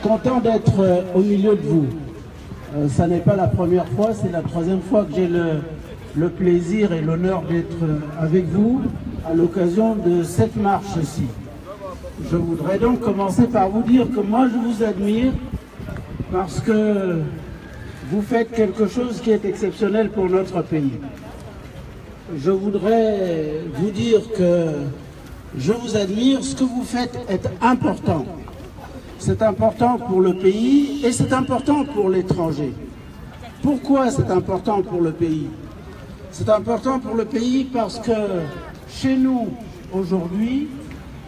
L: content d'être au milieu de vous. Ça n'est pas la première fois, c'est la troisième fois que j'ai le plaisir et l'honneur d'être avec vous à l'occasion de cette marche-ci. Je voudrais donc commencer par vous dire que moi je vous admire parce que vous faites quelque chose qui est exceptionnel pour notre pays. Je voudrais vous dire que je vous admire, ce que vous faites est important. C'est important pour le pays et c'est important pour l'étranger. Pourquoi c'est important pour le pays? C'est important pour le pays parce que chez nous, aujourd'hui,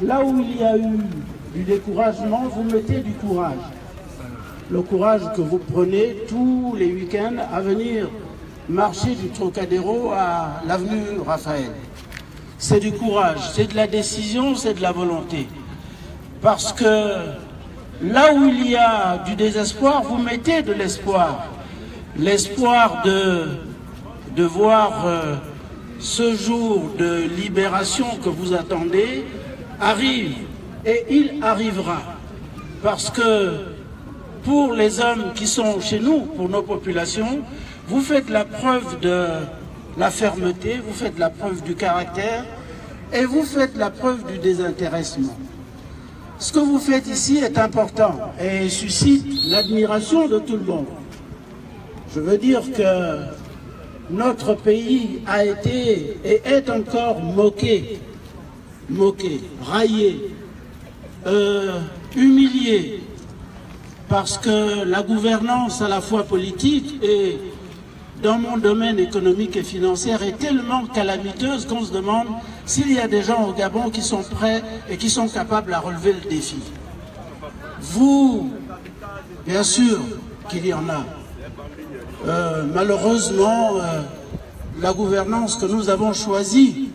L: là où il y a eu du découragement, vous mettez du courage. Le courage que vous prenez tous les week-ends à venir marcher du Trocadéro à l'avenue Raphaël. C'est du courage, c'est de la décision, c'est de la volonté. Parce que là où il y a du désespoir, vous mettez de l'espoir. L'espoir de voir ce jour de libération que vous attendez arrive. Et il arrivera. Parce que pour les hommes qui sont chez nous, pour nos populations, vous faites la preuve de la fermeté, vous faites la preuve du caractère et vous faites la preuve du désintéressement. Ce que vous faites ici est important et suscite l'admiration de tout le monde. Je veux dire que notre pays a été et est encore moqué, raillé, humilié, parce que la gouvernance à la fois politique et dans mon domaine économique et financier est tellement calamiteuse qu'on se demande s'il y a des gens au Gabon qui sont prêts et qui sont capables à relever le défi. Vous, bien sûr qu'il y en a. Malheureusement, la gouvernance que nous avons choisie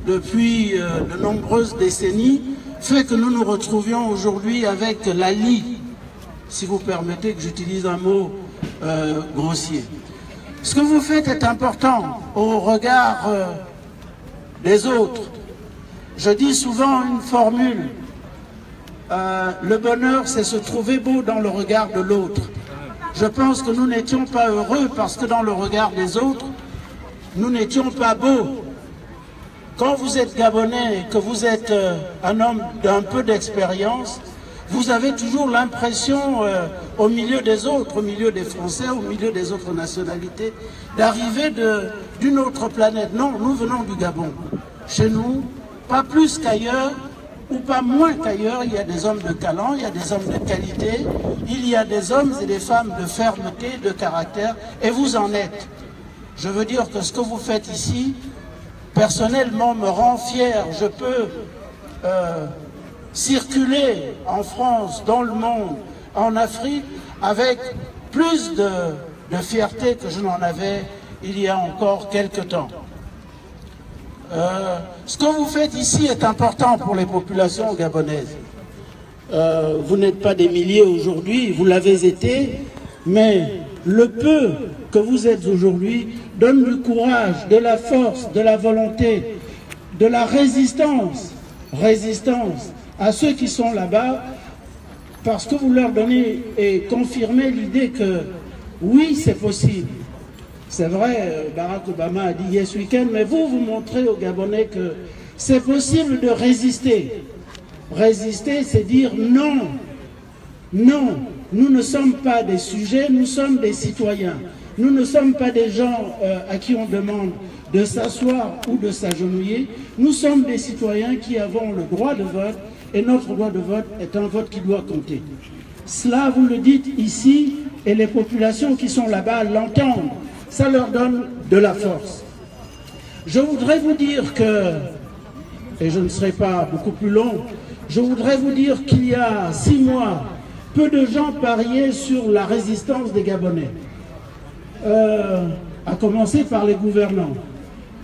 L: depuis de nombreuses décennies fait que nous nous retrouvions aujourd'hui avec la lie, si vous permettez que j'utilise un mot grossier. Ce que vous faites est important au regard des autres. Je dis souvent une formule, le bonheur c'est se trouver beau dans le regard de l'autre. Je pense que nous n'étions pas heureux parce que dans le regard des autres, nous n'étions pas beaux. Quand vous êtes Gabonais et que vous êtes un homme d'un peu d'expérience, vous avez toujours l'impression, au milieu des autres, au milieu des Français, au milieu des autres nationalités, d'arriver d'une autre planète. Non, nous venons du Gabon. Chez nous, pas plus qu'ailleurs, ou pas moins qu'ailleurs, il y a des hommes de talent, il y a des hommes de qualité, il y a des hommes et des femmes de fermeté, de caractère, et vous en êtes. Je veux dire que ce que vous faites ici, personnellement, me rend fier. Je peux circuler en France, dans le monde, en Afrique, avec plus de fierté que je n'en avais il y a encore quelque temps. Ce que vous faites ici est important pour les populations gabonaises. Vous n'êtes pas des milliers aujourd'hui, vous l'avez été, mais le peu que vous êtes aujourd'hui donne du courage, de la force, de la volonté, de la résistance à ceux qui sont là-bas, parce que vous leur donnez et confirmez l'idée que oui, c'est possible. C'est vrai, Barack Obama a dit yes weekend, mais vous montrez aux Gabonais que c'est possible de résister. Résister, c'est dire non. Non, nous ne sommes pas des sujets, nous sommes des citoyens. Nous ne sommes pas des gens à qui on demande de s'asseoir ou de s'agenouiller. Nous sommes des citoyens qui avons le droit de vote et notre droit de vote est un vote qui doit compter. Cela, vous le dites ici et les populations qui sont là-bas l'entendent. Ça leur donne de la force. Je voudrais vous dire que, et je ne serai pas beaucoup plus long, je voudrais vous dire qu'il y a 6 mois, peu de gens pariaient sur la résistance des Gabonais, à commencer par les gouvernants.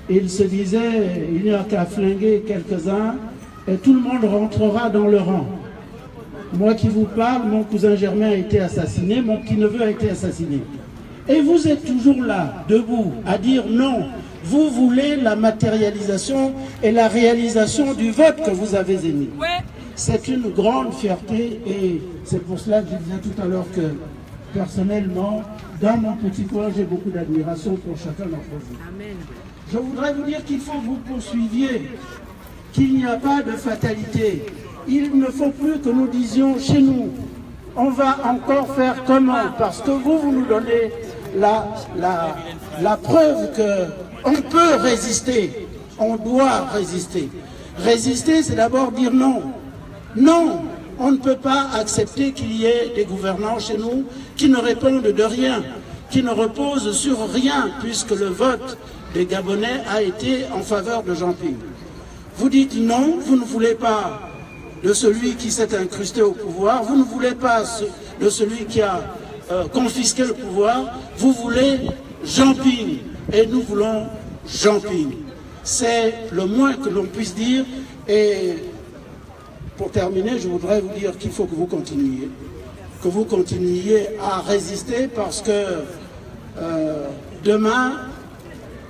L: Ils se disaient, il n'y a qu'à flinguer quelques-uns et tout le monde rentrera dans le rang. Moi qui vous parle, mon cousin Germain a été assassiné, mon petit-neveu a été assassiné. Et vous êtes toujours là, debout, à dire non. Vous voulez la matérialisation et la réalisation du vote que vous avez émis. C'est une grande fierté et c'est pour cela que je disais tout à l'heure que, personnellement, dans mon petit coin, j'ai beaucoup d'admiration pour chacun d'entre vous. Je voudrais vous dire qu'il faut que vous poursuiviez, qu'il n'y a pas de fatalité. Il ne faut plus que nous disions chez nous, on va encore faire comment, parce que vous nous donnez la preuve qu'on peut résister, on doit résister. Résister, c'est d'abord dire non. Non, on ne peut pas accepter qu'il y ait des gouvernants chez nous qui ne répondent de rien, qui ne reposent sur rien, puisque le vote des Gabonais a été en faveur de Jean Ping. Vous dites non, vous ne voulez pas de celui qui s'est incrusté au pouvoir, vous ne voulez pas de celui qui a confisqué le pouvoir, vous voulez Jean Ping, et nous voulons Jean Ping. C'est le moins que l'on puisse dire, et pour terminer, je voudrais vous dire qu'il faut que vous continuiez à résister, parce que demain,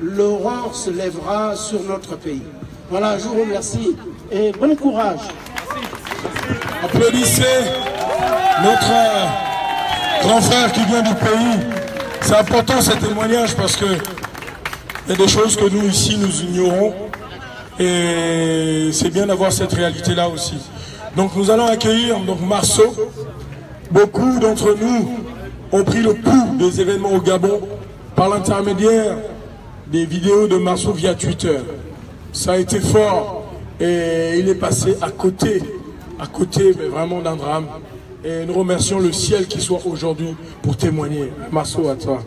L: l'aurore se lèvera sur notre pays. Voilà, je vous remercie et bon courage.
H: Applaudissez notre grand frère qui vient du pays. C'est important ce témoignage parce que il y a des choses que nous ici nous ignorons et c'est bien d'avoir cette réalité-là aussi. Donc nous allons accueillir Marceau. Beaucoup d'entre nous ont pris le pouls des événements au Gabon par l'intermédiaire des vidéos de Marceau via Twitter. Ça a été fort et il est passé à côté mais vraiment d'un drame. Et nous remercions le ciel qui soit aujourd'hui pour témoigner. Marceau, à toi.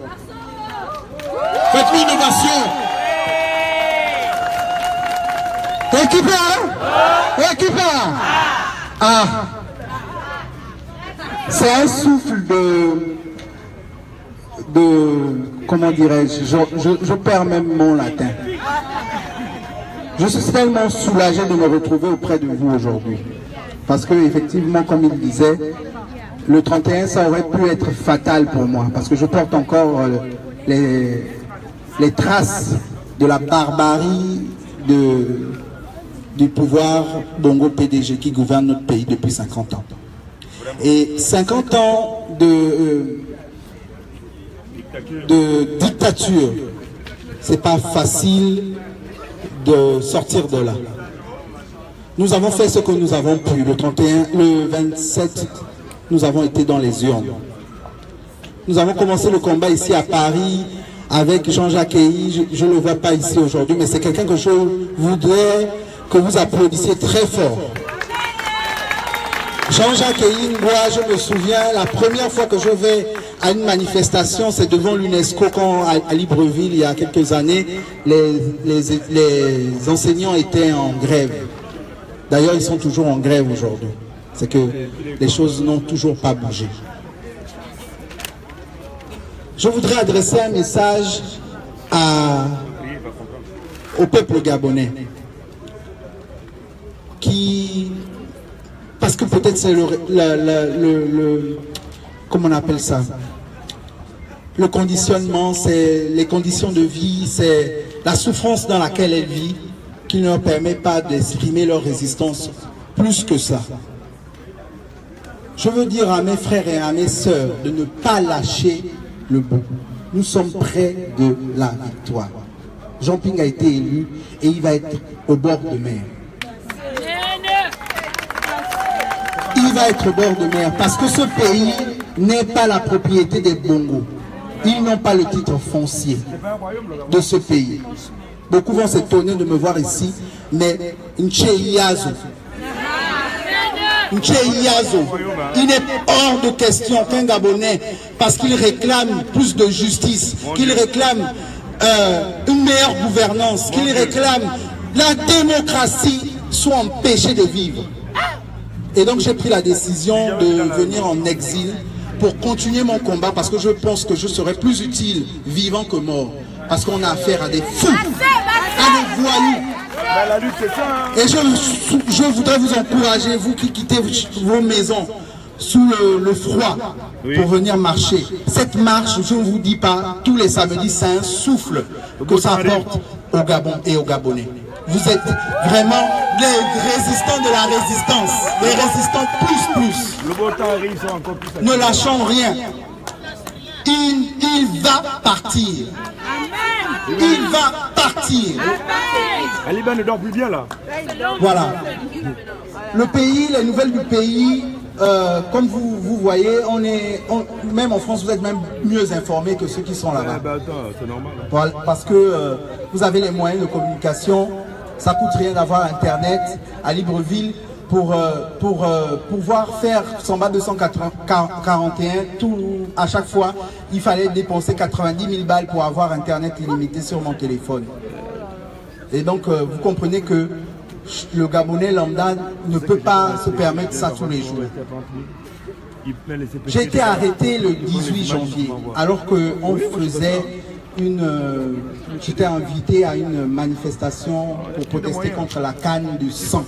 H: Faites-lui une ovation.
M: Équipe. Ah, c'est un souffle de comment dirais-je, je perds même mon latin. Je suis tellement soulagé de me retrouver auprès de vous aujourd'hui. Parce que effectivement, comme il disait, le 31, ça aurait pu être fatal pour moi. Parce que je porte encore les traces de la barbarie du pouvoir Bongo PDG qui gouverne notre pays depuis 50 ans. Et 50 ans de dictature, c'est pas facile de sortir de là. Nous avons fait ce que nous avons pu. Le 31, le 27, nous avons été dans les urnes. Nous avons commencé le combat ici à Paris avec Jean-Jacques Eyi. Je ne le vois pas ici aujourd'hui, mais c'est quelqu'un que je voudrais que vous applaudissiez très fort. Jean-Jacques Eyi, moi, je me souviens, la première fois que je vais à une manifestation, c'est devant l'UNESCO, quand à Libreville, il y a quelques années, les enseignants étaient en grève. D'ailleurs, ils sont toujours en grève aujourd'hui. C'est que les choses n'ont toujours pas bougé. Je voudrais adresser un message au peuple gabonais. Parce que peut-être c'est comment on appelle ça? Le conditionnement, c'est les conditions de vie, c'est la souffrance dans laquelle elle vit qui ne leur permet pas d'exprimer leur résistance plus que ça. Je veux dire à mes frères et à mes sœurs de ne pas lâcher le bout. Nous sommes près de la victoire. Jean Ping a été élu et il va être au bord de mer. Il va être au bord de mer parce que ce pays n'est pas la propriété des Bongo. Ils n'ont pas le titre foncier de ce pays. Beaucoup vont s'étonner de me voir ici, mais Ncheyazo, il est hors de question qu'un Gabonais, parce qu'il réclame plus de justice, qu'il réclame une meilleure gouvernance, qu'il réclame la démocratie, soit empêché de vivre. Et donc j'ai pris la décision de venir en exil pour continuer mon combat, parce que je pense que je serai plus utile vivant que mort. Parce qu'on a affaire à des fous, à des voyous.
F: La lutte, c'est ça, hein.
M: Et je voudrais vous encourager, vous qui quittez vos maisons sous le froid pour venir marcher. Cette marche, je ne vous dis pas, tous les samedis, c'est un souffle que ça apporte au Gabon et aux Gabonais. Vous êtes vraiment les résistants de la résistance, les résistants plus.
F: Le beau temps arrive, ça encore plus.
M: Ne lâchons rien. Il va partir. Il va partir.
F: Aliban ne dort plus bien là.
M: Voilà. Le pays, les nouvelles du pays, comme vous voyez, même en France, vous êtes même mieux informés que ceux qui sont là-bas.
F: C'est normal.
M: Voilà, parce que vous avez les moyens de communication. Ça coûte rien d'avoir Internet à Libreville pour pouvoir faire Samba 241 à chaque fois. Il fallait dépenser 90 000 balles pour avoir Internet illimité sur mon téléphone. Et donc vous comprenez que le Gabonais lambda ne peut pas se permettre ça tous les jours. J'ai été arrêté le 18 janvier alors qu'on faisait j'étais invité à une manifestation pour protester contre la canne du sang.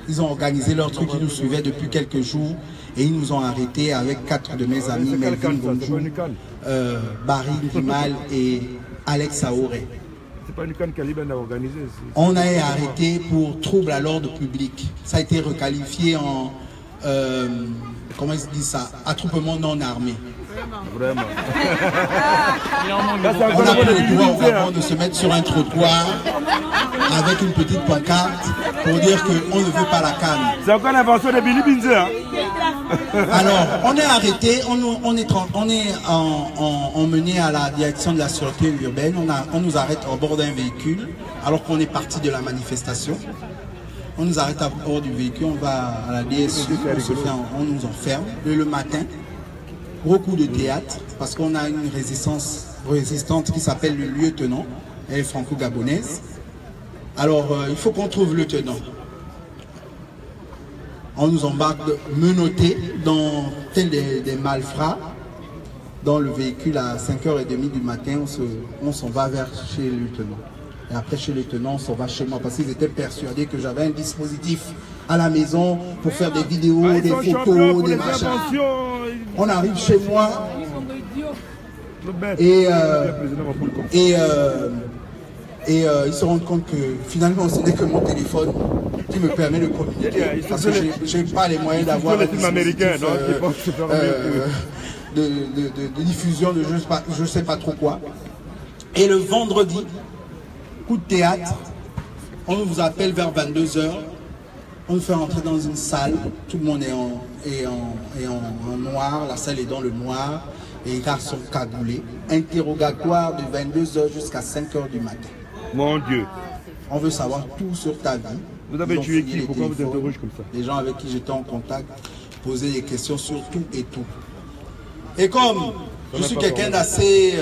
M: Ils ont organisé leur truc, ils nous suivaient depuis quelques jours et ils nous ont arrêtés avec 4 de mes amis, Melvin Bonjou, Barry Ndimal et Alex Saoré.
F: C'est pas une canne qu'Aliban a organisée.
M: On a été arrêté pour trouble à l'ordre public. Ça a été requalifié en, comment ils disent ça, attroupement non armé.
F: Vraiment.
M: On a pris le droit au Gabon de se mettre sur un trottoir avec une petite pancarte pour dire qu'on ne veut pas la canne.
F: C'est encore l'invention de Billy Binzer.
M: Alors, on est arrêté, on est emmené à la direction de la sûreté urbaine. On nous arrête au bord d'un véhicule, alors qu'on est parti de la manifestation. On nous arrête à bord du véhicule, on va à la DSU, on nous enferme. Le matin, gros coup de théâtre, parce qu'on a une résistante qui s'appelle le lieutenant, elle est franco-gabonaise. Alors, il faut qu'on trouve le lieutenant. On nous embarque menottés dans tel des malfrats dans le véhicule à 5h30 du matin. On s'en va vers chez le lieutenant. Et après chez le lieutenant, on s'en va chez moi parce qu'ils étaient persuadés que j'avais un dispositif à la maison pour faire des vidéos, des photos, des machins. On arrive chez moi et ils se rendent compte que finalement ce n'est que mon téléphone qui me permet de communiquer parce que je n'ai pas les moyens d'avoir un dispositif de diffusion de je ne sais pas trop quoi. Et le vendredi, coup de théâtre, on vous appelle vers 22h, on nous fait rentrer dans une salle, tout le monde est en noir, la salle est dans le noir, et les gars sont cagoulés. Interrogatoire de 22h jusqu'à 5h du matin.
F: Mon Dieu.
M: On veut savoir tout sur ta vie.
F: Vous avez tué qui? Pourquoi vous interrogez comme ça?
M: Les gens avec qui j'étais en contact posaient des questions sur tout et tout. Et comme je suis quelqu'un d'assez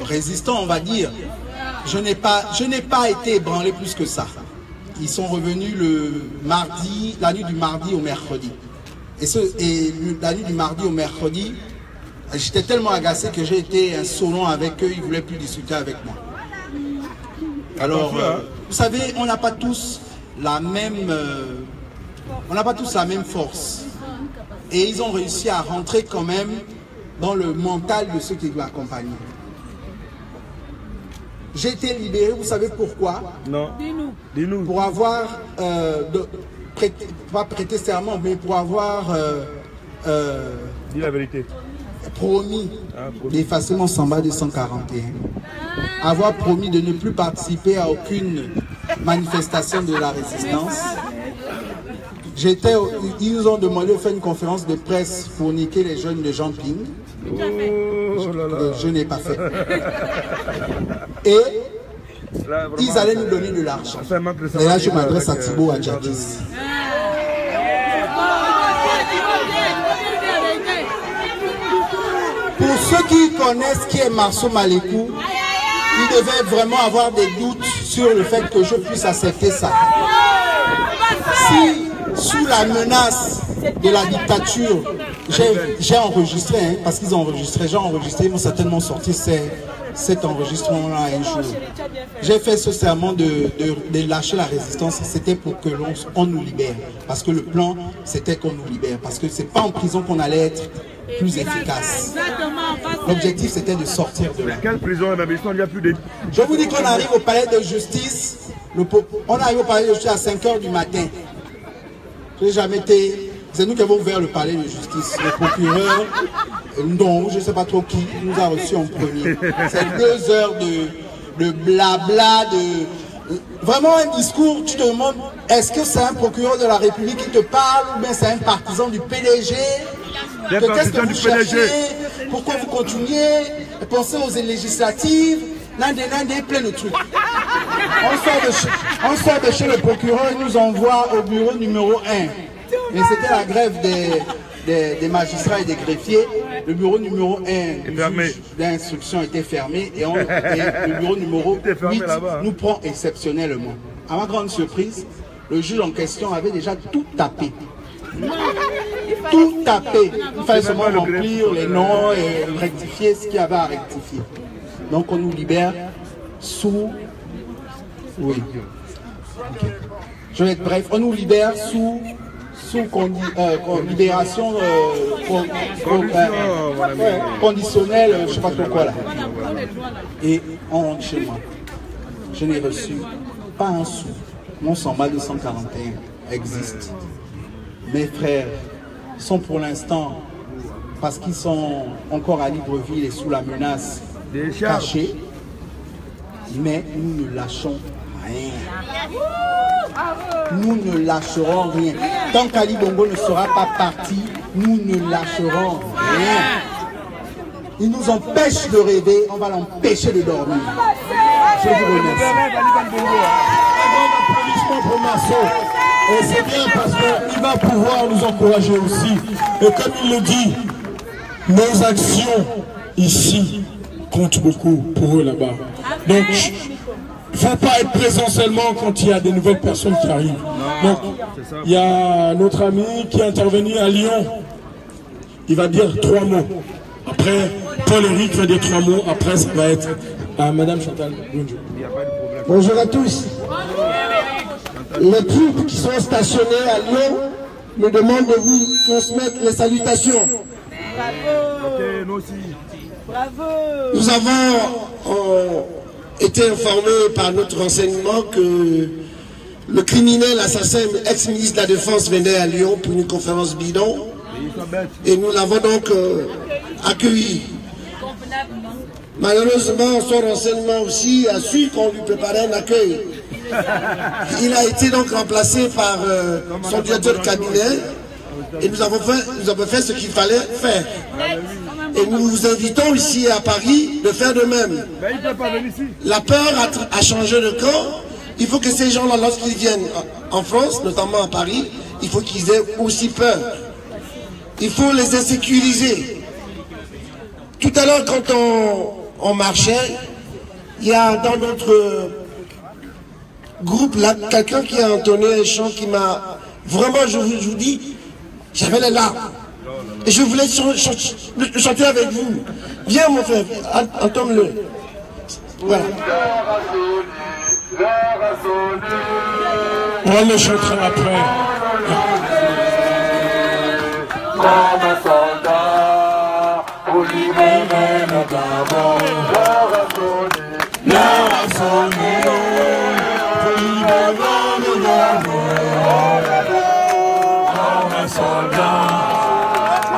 M: résistant, on va dire, je n'ai pas été ébranlé plus que ça. Ils sont revenus la nuit du mardi au mercredi. Et la nuit du mardi au mercredi, j'étais tellement agacé que j'ai été insolent avec eux, ils ne voulaient plus discuter avec moi. Alors, vous savez, on n'a pas tous la même force. Et ils ont réussi à rentrer quand même dans le mental de ceux qui l'accompagnaient. J'ai été libéré, vous savez pourquoi? Non. Dis-nous. Pour avoir, pas prêté serment, mais pour avoir...
F: dis la vérité.
M: Promis d'effacer mon Samba 241. Avoir promis de ne plus participer à aucune manifestation de la résistance. Ils nous ont demandé de faire une conférence de presse pour niquer les jeunes de Jean-Ping. Je n'ai pas fait. Et ils allaient nous donner de l'argent. Et là, je m'adresse à Thibaut Adjadis. Pour ceux qui connaissent qui est Marceau Malékou, ils devaient vraiment avoir des doutes sur le fait que je puisse accepter ça. Si, sous la menace de la dictature, j'ai enregistré, hein, parce qu'ils ont enregistré, j'ai enregistré, ils m'ont certainement sorti cet enregistrement-là un jour. J'ai fait ce serment de lâcher la résistance, c'était pour que on nous libère. Parce que le plan, c'était qu'on nous libère. Parce que c'est pas en prison qu'on allait être plus efficace. L'objectif, c'était de sortir de là.
F: Quelle prison? Il n'y a plus de...
M: Je vous dis qu'on arrive au palais de justice. On arrive au palais de justice à 5h du matin. Je n'ai jamais été... C'est nous qui avons ouvert le palais de justice. Le procureur, non, je ne sais pas trop qui, nous a reçus en premier. C'est 2 heures de blabla, vraiment un discours, tu te demandes, est-ce que c'est un procureur de la République qui te parle ou bien c'est un partisan du PDG? Qu'est-ce que vous cherchez? Pourquoi vous continuez? Pensez aux législatives, plein de trucs. On sort de chez le procureur, il nous envoie au bureau numéro 1. Et c'était la grève des magistrats et des greffiers. Le bureau numéro 1 d'instruction était fermé et le bureau numéro 8 nous prend exceptionnellement. À ma grande surprise, le juge en question avait déjà tout tapé. Tout tapé. Il fallait seulement remplir les noms et rectifier ce qu'il y avait à rectifier. Donc on nous libère sous... Oui. Okay. Je vais être bref. On nous libère sous libération conditionnelle, je ne sais pas trop quoi là. Et on rentre chez moi. Je n'ai reçu pas un sou. Mon Samba 241 existe. Mes frères sont pour l'instant, parce qu'ils sont encore à Libreville et sous la menace, cachés. Mais nous ne lâchons rien. Nous ne lâcherons rien. Tant qu'Ali Bongo ne sera pas parti, nous ne lâcherons rien. Il nous empêche de rêver, on va l'empêcher de dormir. Je vous remercie.
H: Un applaudissement pour Marceau. Et c'est bien parce qu'il va pouvoir nous encourager aussi. Et comme il le dit, nos actions ici comptent beaucoup pour eux là-bas. Donc, il ne faut pas être présent seulement quand il y a des nouvelles personnes qui arrivent. Donc, il y a notre ami qui est intervenu à Lyon. Il va dire 3 mots. Après, Paul-Éric va dire 3 mots. Après, ça va être à Madame Chantal.
M: Bonjour à tous. Les troupes qui sont stationnées à Lyon me demandent de vous transmettre les salutations.
I: Bravo. Bravo.
H: Nous avons été informés par notre renseignement que le criminel assassin ex-ministre de la Défense venait à Lyon pour une conférence bidon. Et nous l'avons donc accueilli. Malheureusement, son renseignement aussi a su qu'on lui préparait un accueil. Il a été donc remplacé par son directeur de cabinet et nous avons fait ce qu'il fallait faire. Et nous vous invitons ici à Paris de faire de même. La peur a changé de camp. Il faut que ces gens-là, lorsqu'ils viennent en France, notamment à Paris, il faut qu'ils aient aussi peur. Il faut les insécuriser. Tout à l'heure, quand on marchait, il y a dans notre groupe là, quelqu'un qui a entonné un chant qui m'a... Vraiment, je vous dis, j'avais les larmes. Et je voulais chanter avec vous. Viens mon frère, entonne-le. Voilà. On le chantera après.
F: Comme un soldat pour libérer le Gabon. L'heure a sonné pour libérer le Gabon. Comme un soldat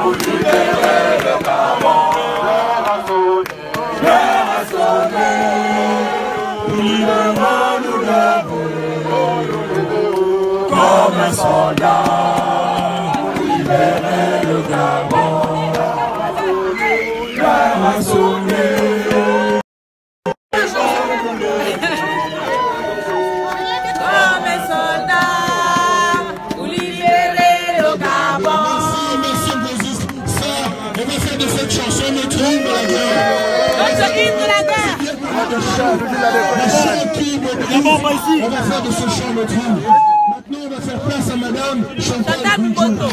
F: pour libérer le Gabon. L'heure a sonné pour libérer le Gabon. Comme un soldat pour libérer le Gabon. L'heure a sonné.
H: On va faire de ce chant notre hymne. Maintenant, on va faire place à Madame Chantal Goudjou.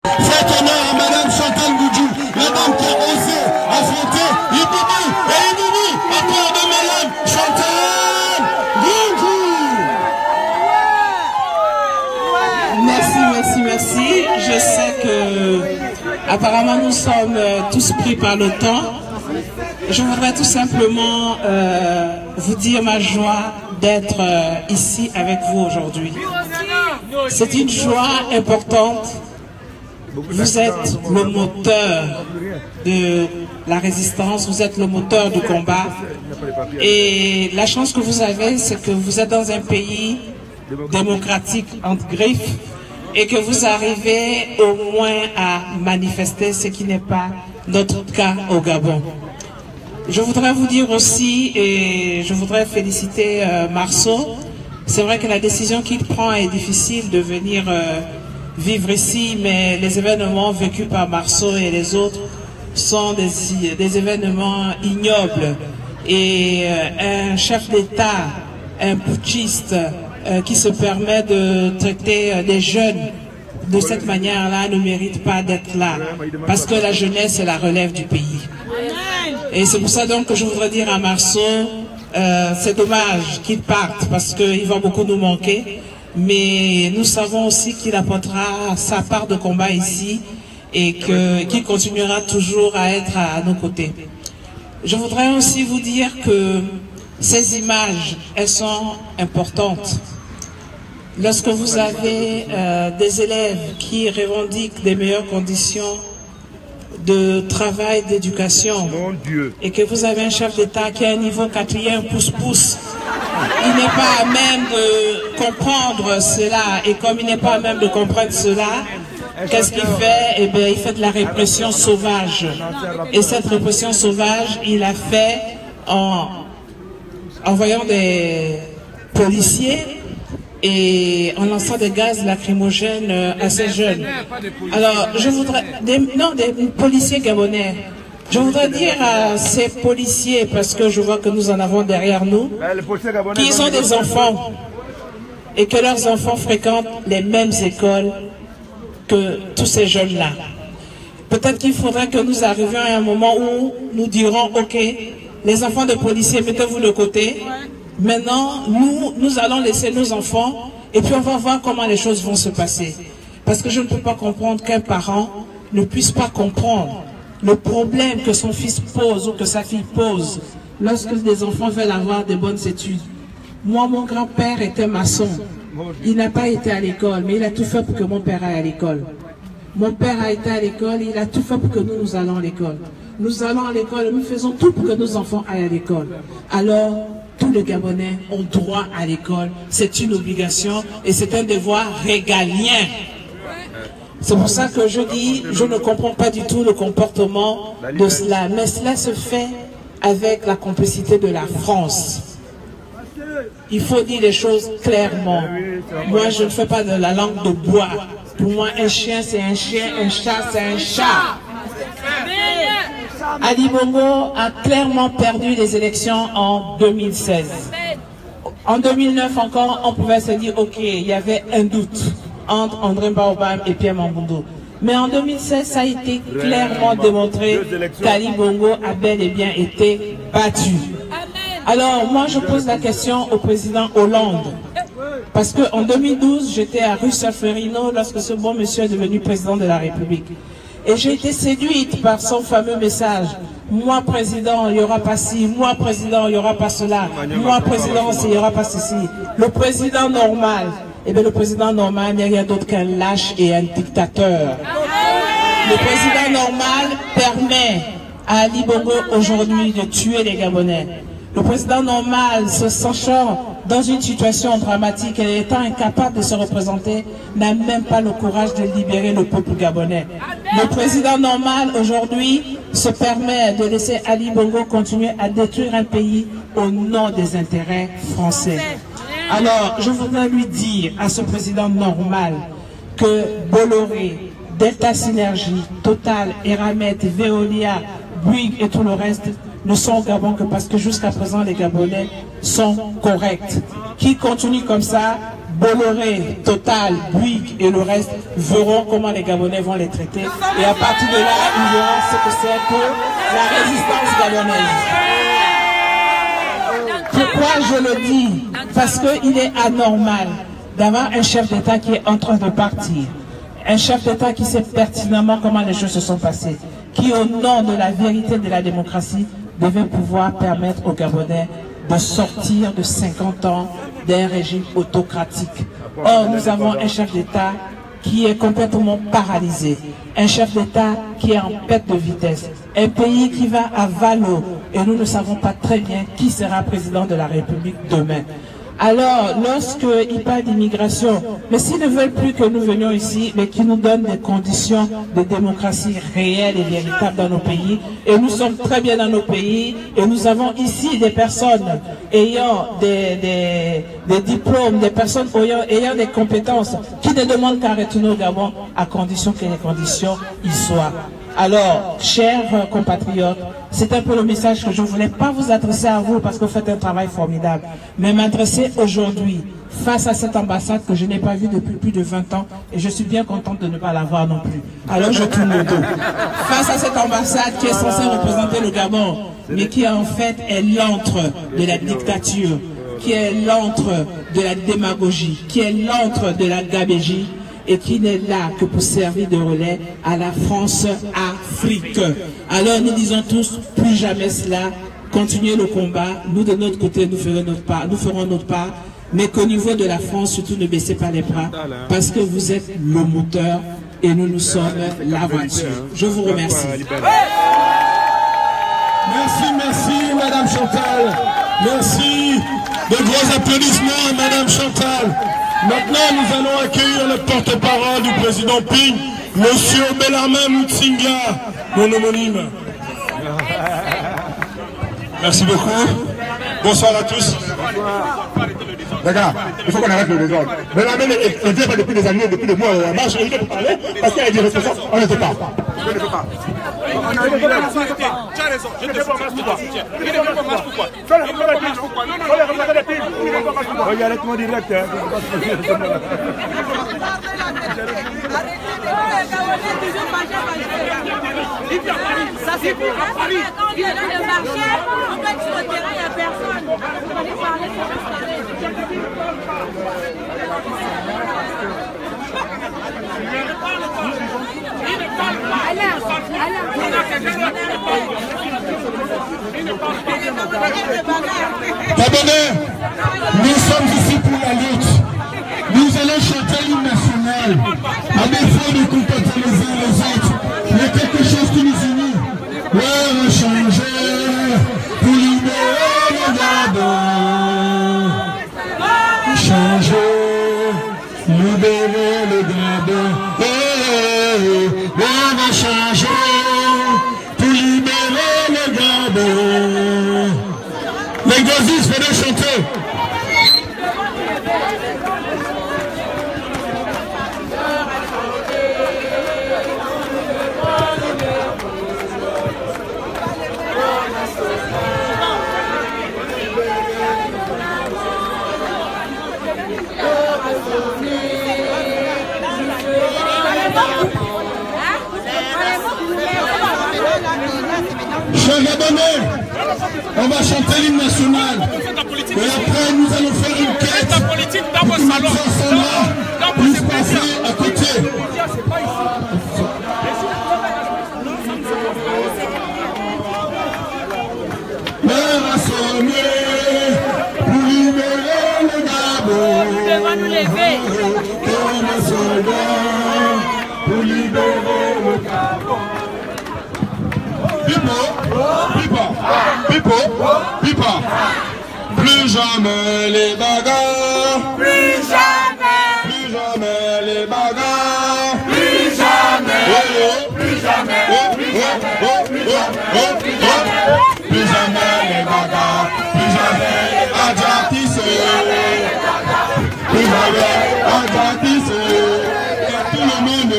H: Faites honneur à Madame Chantal Goudjou, la dame qui a osé affronter Iboubou et Iboubou à cœur de Madame Chantal
N: Goudjou. Merci. Je sais que apparemment nous sommes tous pris par le temps. Je voudrais tout simplement vous dire ma joie d'être ici avec vous aujourd'hui. C'est une joie importante. Vous êtes le moteur de la résistance, vous êtes le moteur du combat. Et la chance que vous avez, c'est que vous êtes dans un pays démocratique entre griffes et que vous arrivez au moins à manifester ce qui n'est pas notre cas au Gabon. Je voudrais vous dire aussi, et je voudrais féliciter Marceau, c'est vrai que la décision qu'il prend est difficile de venir vivre ici, mais les événements vécus par Marceau et les autres sont des événements ignobles. Et un chef d'État, un putschiste qui se permet de traiter des jeunes de cette manière-là ne mérite pas d'être là, parce que la jeunesse est la relève du pays. Et c'est pour ça donc que je voudrais dire à Marceau, c'est dommage qu'il parte parce qu'il va beaucoup nous manquer, mais nous savons aussi qu'il apportera sa part de combat ici et qu'il continuera toujours à être à nos côtés. Je voudrais aussi vous dire que ces images, elles sont importantes. Lorsque vous avez des élèves qui revendiquent des meilleures conditions de travail, d'éducation, et que vous avez un chef d'État qui a un niveau 4e pouce-pouce, il il n'est pas à même de comprendre cela. Et comme il n'est pas à même de comprendre cela, qu'est-ce qu'il fait? Eh bien, il fait de la répression sauvage. Et cette répression sauvage, il l'a fait en envoyant des policiers et en lançant des gaz lacrymogènes à ces jeunes. Alors, je voudrais... des policiers gabonais. Je voudrais dire à ces policiers, parce que je vois que nous en avons derrière nous, qu'ils ont des enfants et que leurs enfants fréquentent les mêmes écoles que tous ces jeunes-là. Peut-être qu'il faudrait que nous arrivions à un moment où nous dirons, ok, les enfants de policiers, mettez-vous de côté. Maintenant, nous allons laisser nos enfants et puis on va voir comment les choses vont se passer. Parce que je ne peux pas comprendre qu'un parent ne puisse pas comprendre le problème que son fils pose ou que sa fille pose lorsque des enfants veulent avoir de bonnes études. Moi, mon grand-père était maçon. Il n'a pas été à l'école, mais il a tout fait pour que mon père aille à l'école. Mon père a été à l'école, il a tout fait pour que nous allons à l'école. Nous allons à l'école, nous faisons tout pour que nos enfants aillent à l'école. Alors, tous les Gabonais ont droit à l'école. C'est une obligation et c'est un devoir régalien. C'est pour ça que je dis, je ne comprends pas du tout le comportement de cela. Mais cela se fait avec la complicité de la France. Il faut dire les choses clairement. Moi, je ne fais pas de la langue de bois. Pour moi, un chien, c'est un chien, un chat, c'est un chat. Ali Bongo a clairement perdu les élections en 2016. En 2009 encore, on pouvait se dire, ok, il y avait un doute entre André Baobam et Pierre Mamboundou. Mais en 2016, ça a été clairement démontré qu'Ali Bongo a bel et bien été battu. Alors, moi, je pose la question au président Hollande. Parce qu'en 2012, j'étais à Russell-Ferrino lorsque ce bon monsieur est devenu président de la République. Et j'ai été séduite par son fameux message. Moi, président, il n'y aura pas ci. Moi, président, il n'y aura pas cela. Moi, président, il n'y aura pas ceci. Le président normal. Eh bien, le président normal, il n'y a rien d'autre qu'un lâche et un dictateur. Le président normal permet à Ali Bongo aujourd'hui de tuer les Gabonais. Le président normal, se sachant dans une situation dramatique et étant incapable de se représenter, n'a même pas le courage de libérer le peuple gabonais. Le président normal, aujourd'hui, se permet de laisser Ali Bongo continuer à détruire un pays au nom des intérêts français. Alors, je voudrais lui dire à ce président normal que Bolloré, Delta Synergie, Total, Eramet, Veolia, Bouygues et tout le reste ne sont au Gabon que parce que jusqu'à présent les Gabonais sont corrects. Qui continue comme ça, Bolloré, Total, Bouygues et le reste verront comment les Gabonais vont les traiter. Et à partir de là, ils verront ce que c'est que la résistance gabonaise. Pourquoi je le dis? Parce qu'il est anormal d'avoir un chef d'État qui est en train de partir. Un chef d'État qui sait pertinemment comment les choses se sont passées. Qui, au nom de la vérité de la démocratie, devait pouvoir permettre aux Gabonais de sortir de 50 ans d'un régime autocratique. Or, nous avons un chef d'État qui est complètement paralysé. Un chef d'État qui est en perte de vitesse. Un pays qui va à valo. Et nous ne savons pas très bien qui sera président de la République demain. Alors, lorsqu'ils parlent d'immigration, mais s'ils ne veulent plus que nous venions ici, mais qu'ils nous donnent des conditions de démocratie réelles et véritables dans nos pays, et nous sommes très bien dans nos pays, et nous avons ici des personnes ayant des diplômes, des personnes ayant des compétences, qui ne demandent qu'à retourner au Gabon, à condition que les conditions y soient. Alors, chers compatriotes, c'est un peu le message que je ne voulais pas vous adresser à vous parce que vous faites un travail formidable, mais m'adresser aujourd'hui face à cette ambassade que je n'ai pas vue depuis plus de 20 ans et je suis bien contente de ne pas la voir non plus. Alors je tourne le dos. Face à cette ambassade qui est censée représenter le Gabon, mais qui en fait est l'antre de la dictature, qui est l'antre de la démagogie, qui est l'antre de la gabégie, et qui n'est là que pour servir de relais à la France-Afrique. Alors nous disons tous, plus jamais cela, continuez le combat, nous de notre côté nous ferons notre part, mais qu'au niveau de la France, surtout ne baissez pas les bras, parce que vous êtes le moteur et nous sommes la voiture. Je vous remercie.
H: Merci, merci Madame Chantal. Merci. De gros applaudissements à Madame Chantal. Maintenant, nous allons accueillir le porte-parole du président Ping, Monsieur Bellarmin Mutsinga, mon homonyme. Merci beaucoup. Bonsoir à tous.
O: D'accord, il faut qu'on arrête le désordre. Bellarmin ne vient pas depuis des années, depuis des mois en marche, et il est parler parce qu'il a dit responsable, on ne fait pas.
K: Je ne peux pas. On a dit là, tu as raison, je ne fais pas marche pour toi. Il ne fait pas marche pour quoi? Il ne fait pas marche pour quoi? Non, non, il ne fait pas marche pour quoi? Arrête-moi direct, hein.
D: Ça c'est pour Paris. Quand il est dans le marché, on va sur le terrain, il n'y a personne. On va lui parler,
H: Gabonais, nous sommes ici pour la lutte. Nous allons chanter l'hymne national. À défaut de compatir les uns les autres, il y a quelque chose qui nous unit. L'heure a changé pour libérer le Gabon. Changer, libérer le Gabon. L'heure a changé pour libérer le Gabon. Les gazistes, venez chanter. Chers Gabonais, on va chanter l'hymne national. Et après, nous allons faire une quête pour que notre ensemble puisse passer à côté. L'heure a sonné pour libérer le Gabon.
D: Nous devons nous lever.
H: Comme un soldat pour libérer le Gabon. Pipa. Plus jamais les bagarres.
A: Plus jamais.
H: Plus jamais les bagarres.
A: Plus jamais. Plus jamais.
H: Plus jamais les bagarres. Plus jamais Adjatissé. Plus jamais Adjatissé. Tout le monde.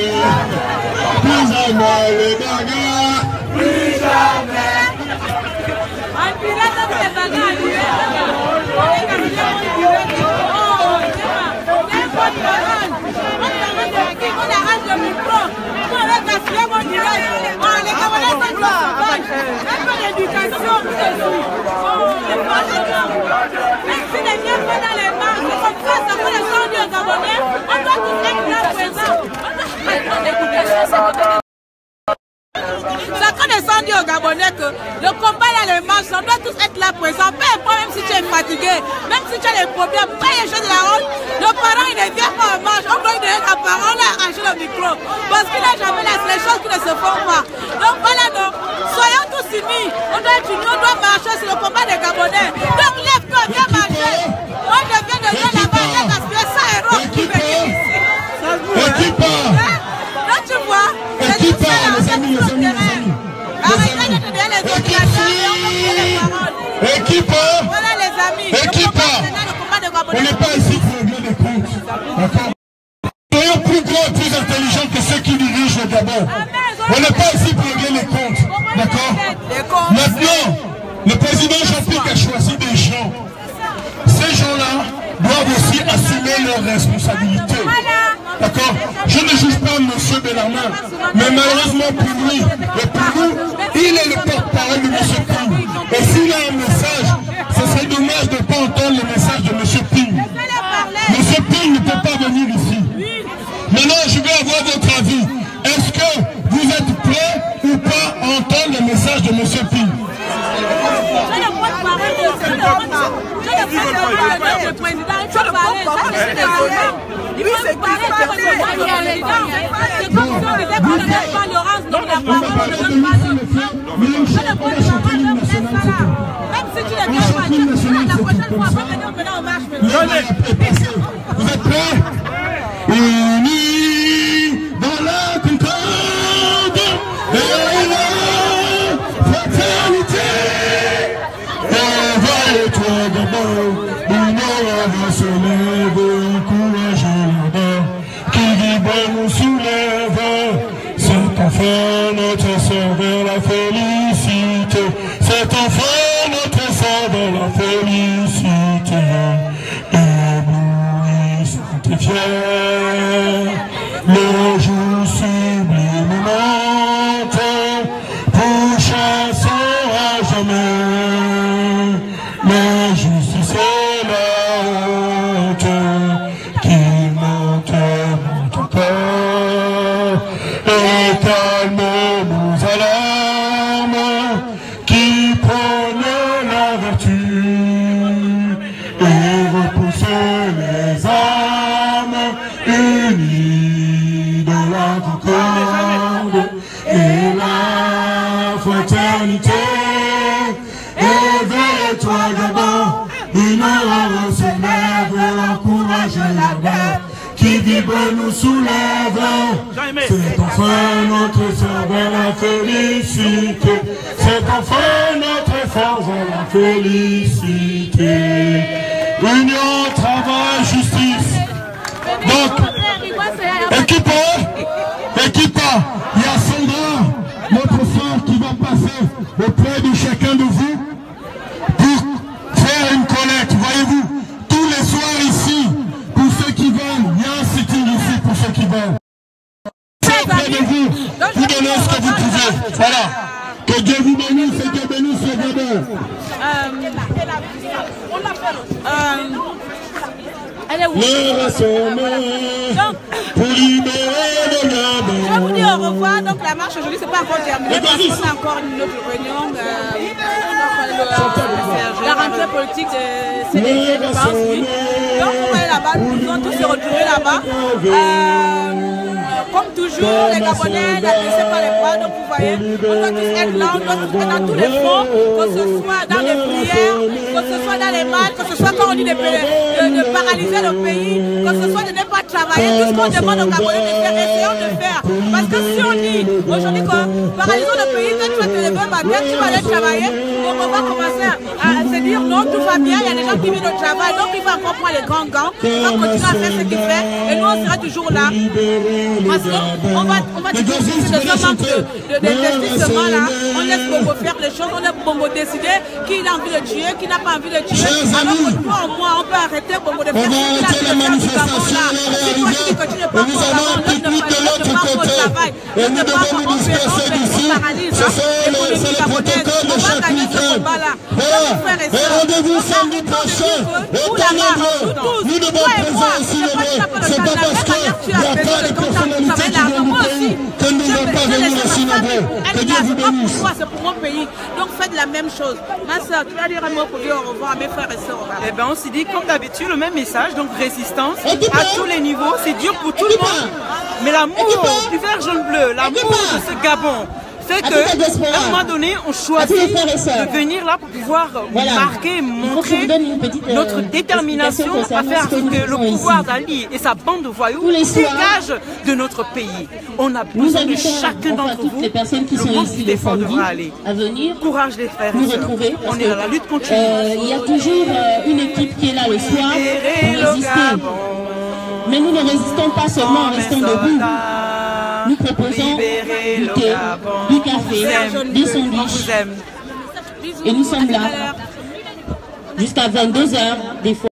H: Plus jamais les bagarres.
A: Plus jamais.
D: Ça quand descendu au Gabonais que le combat là, les marches, on doit tous être là présents. Peu importe, même si tu es fatigué, même si tu as des problèmes, pas les choses de la route, le parent il ne vient pas en marche, on doit lui donner la parole, on a arrangé le micro. Parce qu'il n'a jamais là, c'est les choses qui ne se font pas. Donc voilà, donc, soyons tous unis, on doit être unis, on doit marcher sur le combat des Gabonais. Donc lève-toi, viens marcher. Moi je viens de voir là-bas, j'ai gaspillé 100 euros pour venir ici. Là tu vois, c'est tout ça là, on est tous au terrain. Arrêtez de donner les ordinateurs et on peut prendre les paroles.
H: Équipe.
D: Voilà les amis.
H: Équipe. On n'est pas ici pour régler des comptes. D'accord. Soyons plus grands et plus intelligents que ceux qui dirigent le Gabon. On n'est pas ici pour régler les comptes. D'accord. Maintenant, le président Jean-Pierre a choisi des gens. Ces gens-là doivent aussi assumer leurs responsabilités. D'accord. Je ne juge pas M. Bellarmin, mais malheureusement pour lui, et pour nous, il est le porte-parole de M. Ping. Et s'il a un message, ce serait dommage de ne pas entendre le message de M. Ping. M. Ping ne peut pas venir ici. Maintenant, je vais avoir votre avis. Est-ce que vous êtes prêts ou pas à entendre le message de M. Ping?
D: Le président, il faut parler. Il faut parler. C'est comme si on disait qu'on ne donne pas Laurence, donc la parole ne donne pas l'autre. Même si tu ne viens pas,
H: unis dans la concorde et la fraternité. Éveille-toi d'abord, l'union va se lever, courage là-bas, qui vibre nous soulève. C'est enfin notre sœur vers la félicité, c'est enfin notre sœur vers la félicité. Ébloui, sanctifié, le jour sublime monte, pour chasser à jamais la justice et la honte qui monte encore. Et calme nos alarmes qui prônent la vertu et repousse les âmes unies dans la concorde et la fraternité. Éveille-toi d'abord, une heure se lève, encourage là-bas, qui vibre nous soulève. C'est enfin notre sœur vers la félicité, c'est enfin notre force vers la félicité. Union, travail, justice. Donc, équipe, il y a Sandra, notre sœur, qui va passer auprès de chacun de vous pour faire une collecte. Voyez-vous, tous les soirs ici, pour ceux qui veulent, il y a un sitting ici pour ceux qui veulent. Auprès de vous, vous donnez ce que vous pouvez. Voilà. Que Dieu vous bénisse et Dieu bénisse le Gabon. Le rassemblement pour libérer le Gabon.
D: Je vais vous dire au revoir. Donc la marche aujourd'hui c'est pas encore terminé parce qu'on a encore une autre réunion. La rentrée politique c'est dédié, je pense. Donc on va aller là-bas, nous allons tous se retrouver là-bas. Comme toujours, les Gabonais, la laissez pas les bras, donc vous voyez, on doit tous être là, on doit tous être dans tous les fronts, que ce soit dans les prières, que ce soit dans les marches, que ce soit quand on dit de paralyser le pays, que ce soit de ne pas travailler, tout ce qu'on demande aux Gabonais de faire, essayons de faire. Parce que si on dit aujourd'hui que paralysons le pays, quand tu vas te lever matin, tu vas aller travailler, donc on va commencer à se dire non, tout va bien, il y a des gens qui viennent au travail, donc il va encore prendre les grands gants, il va continuer à faire ce qu'il fait, et nous on sera toujours là. On va toujours chercher de ce manque d'investissement là. On laisse Bongo faire les choses, on laisse Bongo décider qui a envie de tuer, qui n'a pas envie de tuer. Alors que toi au moins on peut arrêter Bongo de faire ce qu'il a envie de faire du Gabon là. Si toi tu dis que tu ne pars pas au Gabon, l'autre ne part pas au travail, l'autre ne part pas au Pérou, on paralyse l'économie gabonaise. On va gagner ce combat là. Donc frères et sœurs,
H: rendez-vous samedi prochain.
D: vous là-bas, nous tous, toi et moi, c'est pas parce que tu as besoin de ton temps. Moi aussi,
H: que nous n'avons pas venir au synagogue. Que Dieu vous bénisse.
D: C'est pour mon pays. Donc faites la même chose. Ma soeur, tu vas dire un mot pour dire au revoir à mes frères et sœurs.
I: Eh ben, on s'est dit comme d'habitude le même message, donc résistance à tous les niveaux. C'est dur pour tout le monde. Mais l'amour du vert jaune bleu, l'amour de ce Gabon, fait qu'à un moment donné, on choisit de venir là pour pouvoir marquer, montrer notre détermination à faire ce que le pouvoir d'Ali et sa bande de voyous dégagent de notre pays. On a besoin de chacun d'entre vous. Le monde du défend devra aller. Courage les frères et sœurs. On est dans la lutte continue.
P: Il y a toujours une équipe qui est là le soir pour résister. Mais nous ne résistons pas seulement en restant debout. Nous proposons du thé, du café, des sandwichs. Et nous sommes là jusqu'à 22h des fois.